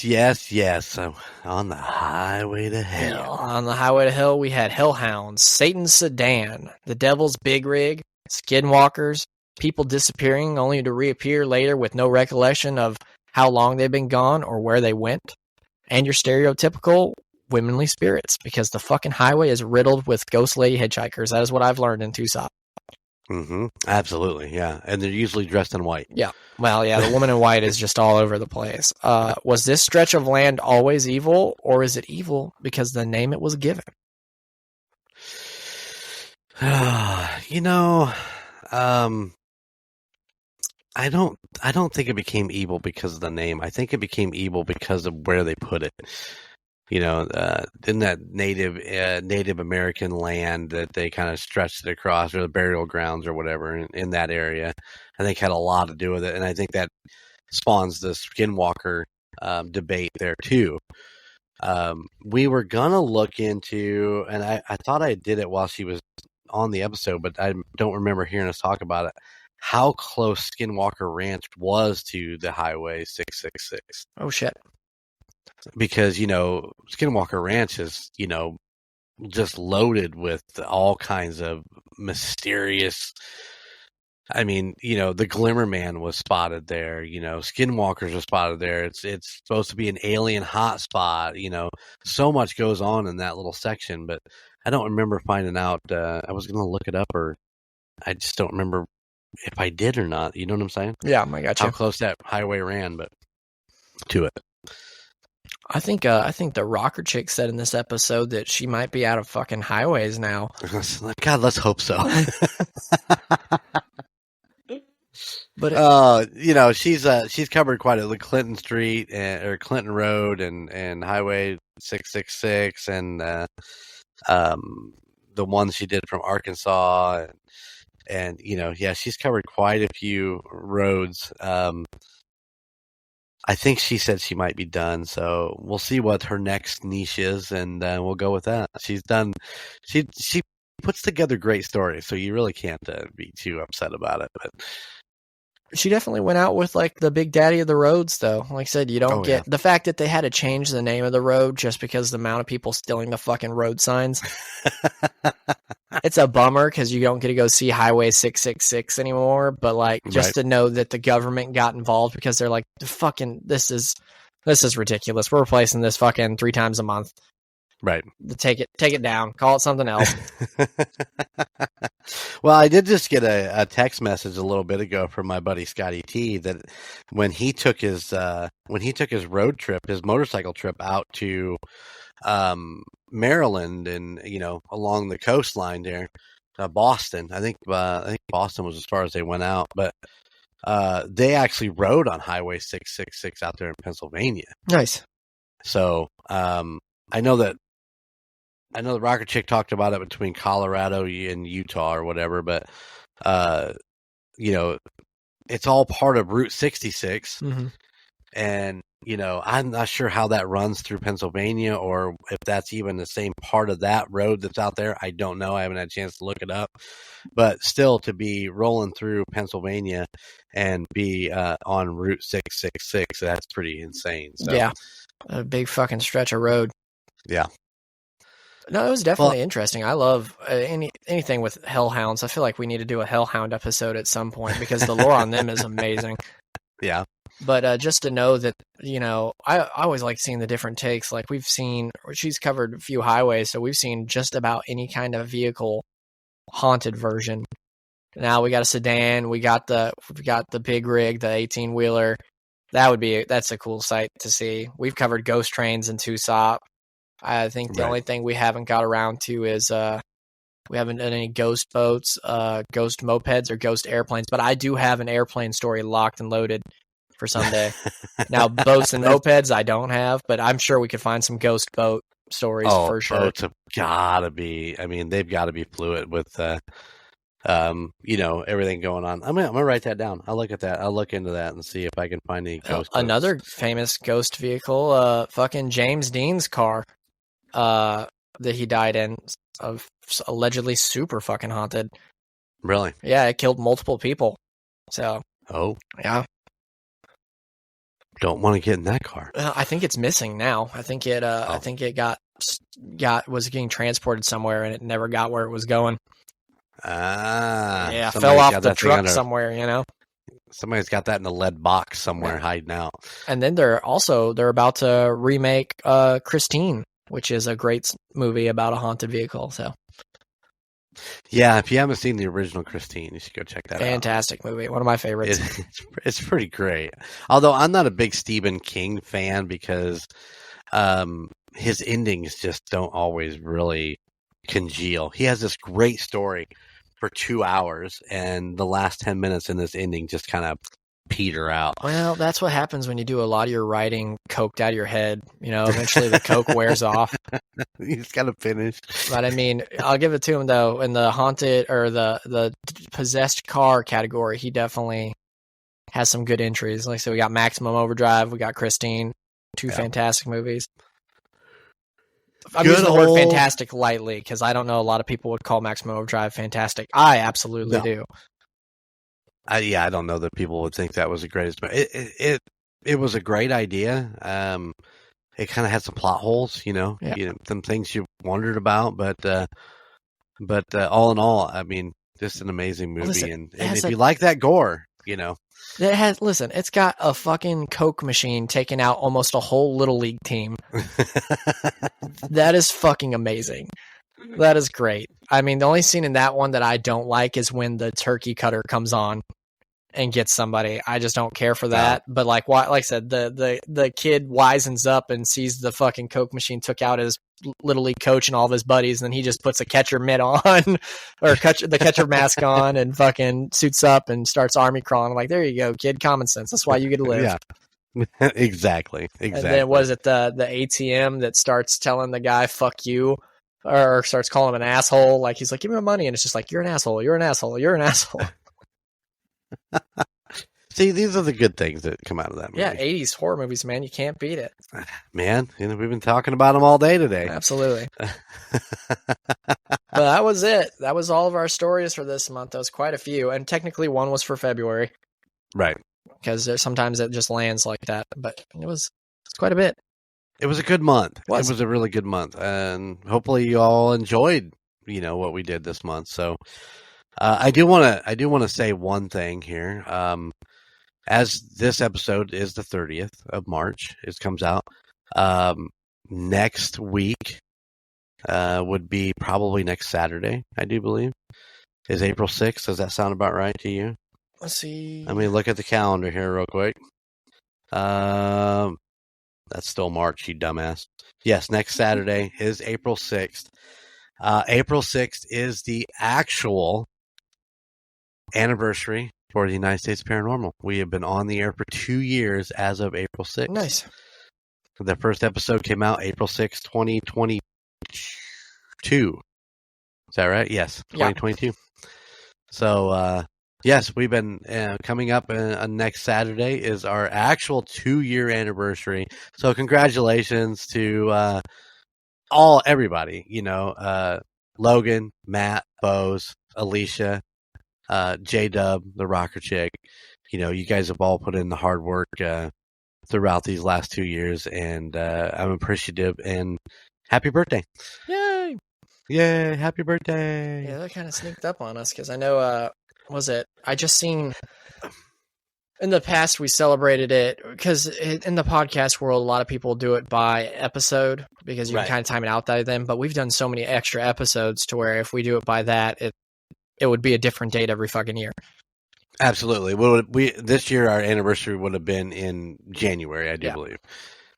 So, on the highway to hell. On the highway to hell, we had Hellhounds, Satan's Sedan, the Devil's Big Rig, Skinwalkers, people disappearing only to reappear later with no recollection of how long they've been gone or where they went, and your stereotypical womanly spirits, because the fucking highway is riddled with ghost lady hitchhikers. That is what I've learned in Tucson. Mm-hmm. Absolutely, yeah. And they're usually dressed in white. Yeah. Well, yeah, the woman in white is just all over the place. Was this stretch of land always evil, or is it evil because the name it was given? I don't think it became evil because of the name. I think it became evil because of where they put it. In that Native American land that they kind of stretched it across, or the burial grounds or whatever in that area, I think had a lot to do with it. And I think that spawns the Skinwalker debate there too. We were going to look into, and I thought I did it while she was on the episode, but I don't remember hearing us talk about it, how close Skinwalker Ranch was to the Highway 666. Oh, shit. Because, Skinwalker Ranch is, just loaded with all kinds of mysterious. I mean, the Glimmer Man was spotted there. Skinwalkers were spotted there. It's supposed to be an alien hotspot. So much goes on in that little section, but I don't remember finding out. I was going to look it up, or I just don't remember if I did or not. You know what I'm saying? Yeah, I got you. How close that highway ran, but to it. I think the rocker chick said in this episode that she might be out of fucking highways now. God, let's hope so. But she's covered quite a Clinton Street or Clinton Road and Highway 666 and the ones she did from Arkansas and she's covered quite a few roads. I think she said she might be done, so we'll see what her next niche is, and we'll go with that. She's done. She puts together great stories, so you really can't be too upset about it. But she definitely went out with like the big daddy of the roads, though. Like I said, you don't get the fact that they had to change the name of the road just because of the amount of people stealing the fucking road signs. It's a bummer because you don't get to go see Highway 666 anymore. But like, just to know that the government got involved because they're like, fucking, this is ridiculous. We're replacing this fucking 3 times a month. Right. Take it down. Call it something else. Well, I did just get a text message a little bit ago from my buddy Scotty T that when he took his road trip, his motorcycle trip out to Maryland and along the coastline there, Boston. I think Boston was as far as they went out, but they actually rode on Highway 666 out there in Pennsylvania. Nice. So I know the Rocker Chick talked about it between Colorado and Utah or whatever, but it's all part of Route 66. Mm-hmm. And I'm not sure how that runs through Pennsylvania or if that's even the same part of that road that's out there. I don't know. I haven't had a chance to look it up, but still to be rolling through Pennsylvania and be on Route 666, that's pretty insane. So, yeah, a big fucking stretch of road. Yeah. No, it was definitely interesting. I love anything with hellhounds. I feel like we need to do a hellhound episode at some point because the lore on them is amazing. Yeah. But just to know that, I always like seeing the different takes. Like she's covered a few highways, so we've seen just about any kind of vehicle haunted version. Now we got a sedan, we got the big rig, the 18-wheeler. That's a cool sight to see. We've covered ghost trains in Tucson. I think the only thing we haven't got around to is we haven't done any ghost boats, ghost mopeds, or ghost airplanes. But I do have an airplane story locked and loaded for someday. Now, boats and mopeds I don't have, but I'm sure we could find some ghost boat stories for sure. Boats have gotta be. I mean, they've got to be fluid with everything going on. I'm gonna write that down. I'll look at that. I'll look into that and see if I can find any ghost boats. Another famous ghost vehicle, fucking James Dean's car. That he died in, of allegedly super fucking haunted. Really? Yeah, it killed multiple people. So. Oh. Yeah. Don't want to get in that car. I think it's missing now. I think it. I think it was getting transported somewhere and it never got where it was going. Yeah, fell off the truck somewhere. Somebody's got that in a lead box somewhere hiding out. And then they're about to remake Christine, which is a great movie about a haunted vehicle. So, yeah, if you haven't seen the original Christine, you should go check that out. Fantastic movie. One of my favorites. It's pretty great. Although I'm not a big Stephen King fan because his endings just don't always really congeal. He has this great story for 2 hours, and the last 10 minutes in this ending just kind of peter out. Well, that's what happens when you do a lot of your writing coked out of your head. Eventually the coke wears off. You just gotta finish. But I mean, I'll give it to him though. In the haunted or the possessed car category, he definitely has some good entries. Like I said, we got Maximum Overdrive, we got Christine, two fantastic movies. I'm using the word fantastic lightly because I don't know a lot of people would call Maximum Overdrive fantastic. I absolutely do. I don't know that people would think that was the greatest, but it was a great idea. It kind of had some plot holes, some things you wondered about, but all in all, I mean, just an amazing movie. Listen, and if you like that gore, it's got a fucking Coke machine taking out almost a whole Little League team. That is fucking amazing. That is great. I mean, the only scene in that one that I don't like is when the turkey cutter comes on and gets somebody. I just don't care for that. But like I said, the kid wisens up and sees the fucking Coke machine took out his Little League coach and all of his buddies, and then he just puts a catcher mitt on or the catcher mask on and fucking suits up and starts army crawling. I'm like, there you go, kid, common sense. That's why you get to live. Yeah. Exactly. And then was it the ATM that starts telling the guy "fuck you" or starts calling him an asshole? Like he's like, "Give me my money," and it's just like, "You're an asshole. You're an asshole. You're an asshole." See, these are the good things that come out of that movie. Yeah, 80s horror movies, man. You can't beat it. Man, we've been talking about them all day today. Absolutely. But that was it. That was all of our stories for this month. That was quite a few, and technically one was for February. Right. Because sometimes it just lands like that, but it's quite a bit. It was a good month. It Was. was a really good month, and hopefully you all enjoyed, what we did this month. So, I do want to say one thing here. As this episode is the 30th of March, it comes out. Next week would be probably next Saturday, I do believe, is April 6th. Does that sound about right to you? Let's see. Let me look at the calendar here real quick. That's still March, you dumbass. Yes, next Saturday is April 6th. April 6th is the actual anniversary for the United States Paranormal. We have been on the air for 2 years as of April 6th. Nice. The first episode came out April 6th, 2022. Is that right? Yes, 2022. Yeah. So, yes, we've been coming up next Saturday is our actual 2-year anniversary. So congratulations to everybody, Logan, Matt, Boze, Alicia, J-Dub, the rocker chick. You guys have all put in the hard work throughout these last 2 years, and I'm appreciative, and happy birthday. Yay! Yay, happy birthday. Yeah, that kind of sneaked up on us because I know, I just seen in the past we celebrated it because in the podcast world, a lot of people do it by episode because you can kind of time it out by then, but we've done so many extra episodes to where if we do it by that, it would be a different date every fucking year. Absolutely. This year our anniversary would have been in January, I do believe.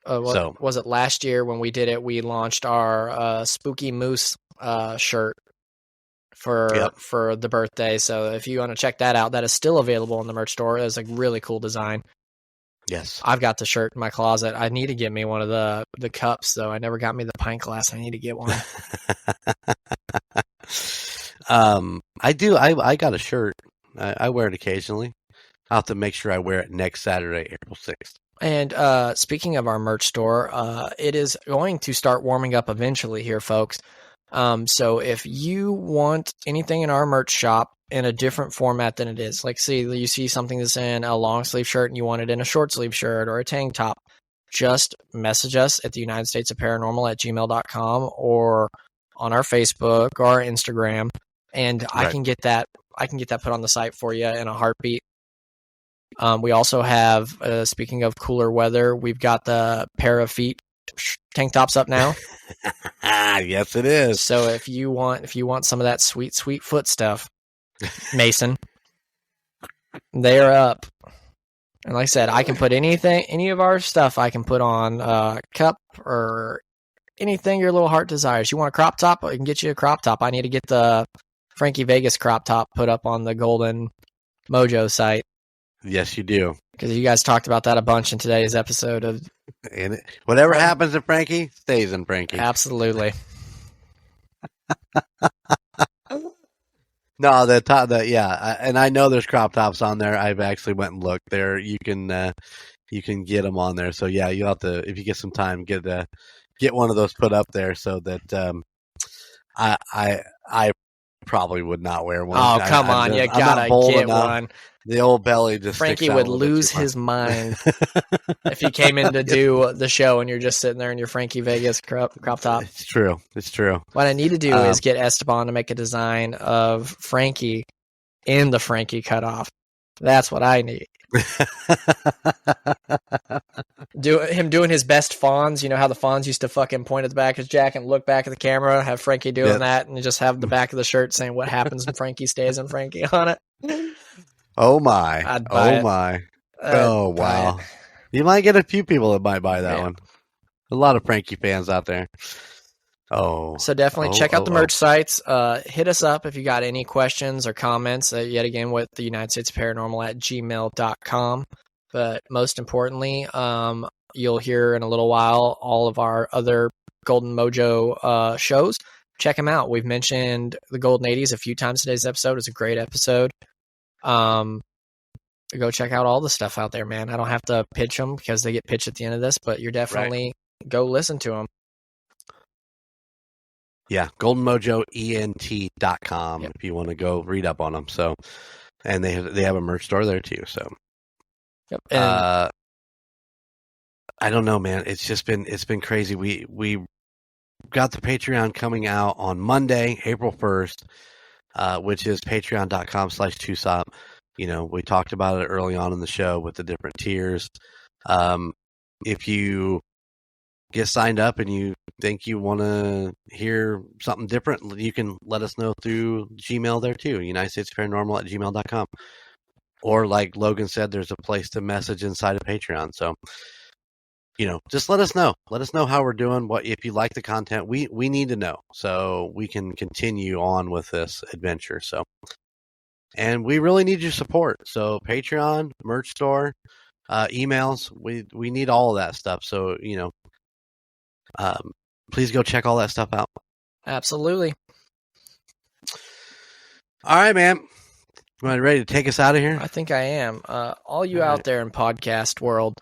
Was it last year when we did it? We launched our Spooky Moose shirt for the birthday. So if you want to check that out, that is still available in the merch store. It's a really cool design. Yes. I've got the shirt in my closet. I need to get me one of the cups, though. I never got me the pint glass. I need to get one. I do. I got a shirt. I wear it occasionally. I'll have to make sure I wear it next Saturday, April 6th. And speaking of our merch store, it is going to start warming up eventually here, folks. So if you want anything in our merch shop in a different format than it is, like you see something that's in a long sleeve shirt and you want it in a short sleeve shirt or a tank top, just message us at the United States of Paranormal at gmail.com or on our Facebook or our Instagram, and I can get that put on the site for you in a heartbeat. We also have, speaking of cooler weather, we've got the pair of feet tank tops up now. Yes, it is. So if you want some of that sweet foot stuff, Mason, they are up. And like I said, I can put any of our stuff I can put on a cup or anything your little heart desires. You want a crop top? I can get you a crop top. I need to get the Frankie Vegas crop top put up on the Golden Mojo site. Yes, you do. Because you guys talked about that a bunch in today's episode of. And whatever happens to Frankie stays in Frankie. Absolutely. No, and I know there's crop tops on there. I've actually went and looked there. You can get them on there. So yeah, you'll have to, if you get some time, get one of those put up there so that I probably would not wear one. Oh, come on. You gotta get one. The old belly just Frankie would lose his mind if he came in to do the show and you're just sitting there in your Frankie Vegas crop top. It's true. What I need to do is get Esteban to make a design of Frankie in the Frankie cutoff. That's what I need. Him doing his best fawns. You know how the fawns used to fucking point at the back of his jacket and look back at the camera, have Frankie doing that, and just have the back of the shirt saying what happens when Frankie stays and Frankie on it. Oh my. I'd buy it. My. I'd Oh buy wow. it. You might get a few people that might buy that Yeah. one. A lot of Frankie fans out there. Oh. So definitely check out the merch sites. Hit us up if you got any questions or comments. Yet again, with the United States Paranormal at gmail.com. But most importantly, you'll hear in a little while all of our other Golden Mojo shows. Check them out. We've mentioned the Golden 80s a few times today's episode. It's a great episode. Go check out all the stuff out there, man. I don't have to pitch them because they get pitched at the end of this, but you're definitely go listen to them. Yeah, goldenmojoent.com if you want to go read up on them. So, and they have a merch store there too. So, Yep. And I don't know, man. It's been crazy. We got the Patreon coming out on Monday, April 1st, which is patreon.com/2sop. You know, we talked about it early on in the show with the different tiers. If you get signed up and you think you want to hear something different, you can let us know through Gmail there too, UnitedStatesParanormal@gmail.com. Or like Logan said, there's a place to message inside of Patreon. So, you know, just let us know. Let us know how we're doing. What if you like the content? We need to know so we can continue on with this adventure. So, and we really need your support. So Patreon, merch store, emails. We need all of that stuff. So, you know, please go check all that stuff out. absolutely. All right, man. Am I ready to take us out of here? I think I am. All you out there in podcast world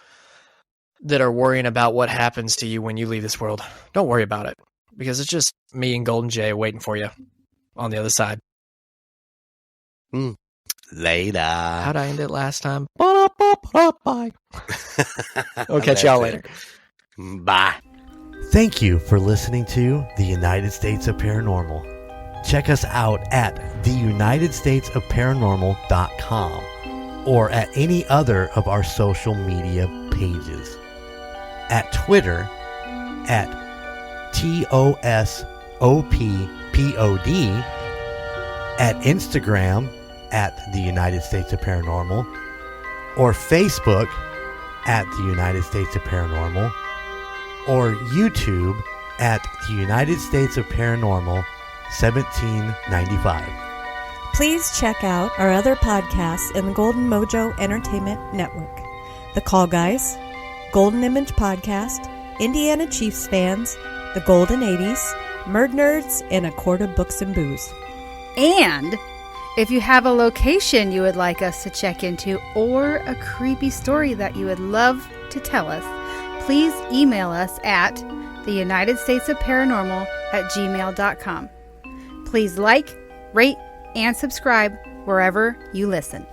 that are worrying about what happens to you when you leave this world, don't worry about it because it's just me and Golden J waiting for you on the other side. Later. How'd I end it last time? Bye. We'll catch y'all later. Bye. Thank you for listening to the United States of Paranormal. Check us out at theunitedstatesofparanormal.com or at any other of our social media pages. At Twitter at TOSOPPOD, at Instagram at the United States of Paranormal, or Facebook at the United States of Paranormal, or YouTube at the United States of Paranormal 1795. Please check out our other podcasts in the Golden Mojo Entertainment Network. The Call Guys, Golden Image Podcast, Indiana Chiefs Fans, The Golden 80s, Murd Nerds, and A Quart of Books and Booze. And if you have a location you would like us to check into or a creepy story that you would love to tell us, please email us at theunitedstatesofparanormal@gmail.com. Please like, rate, and subscribe wherever you listen.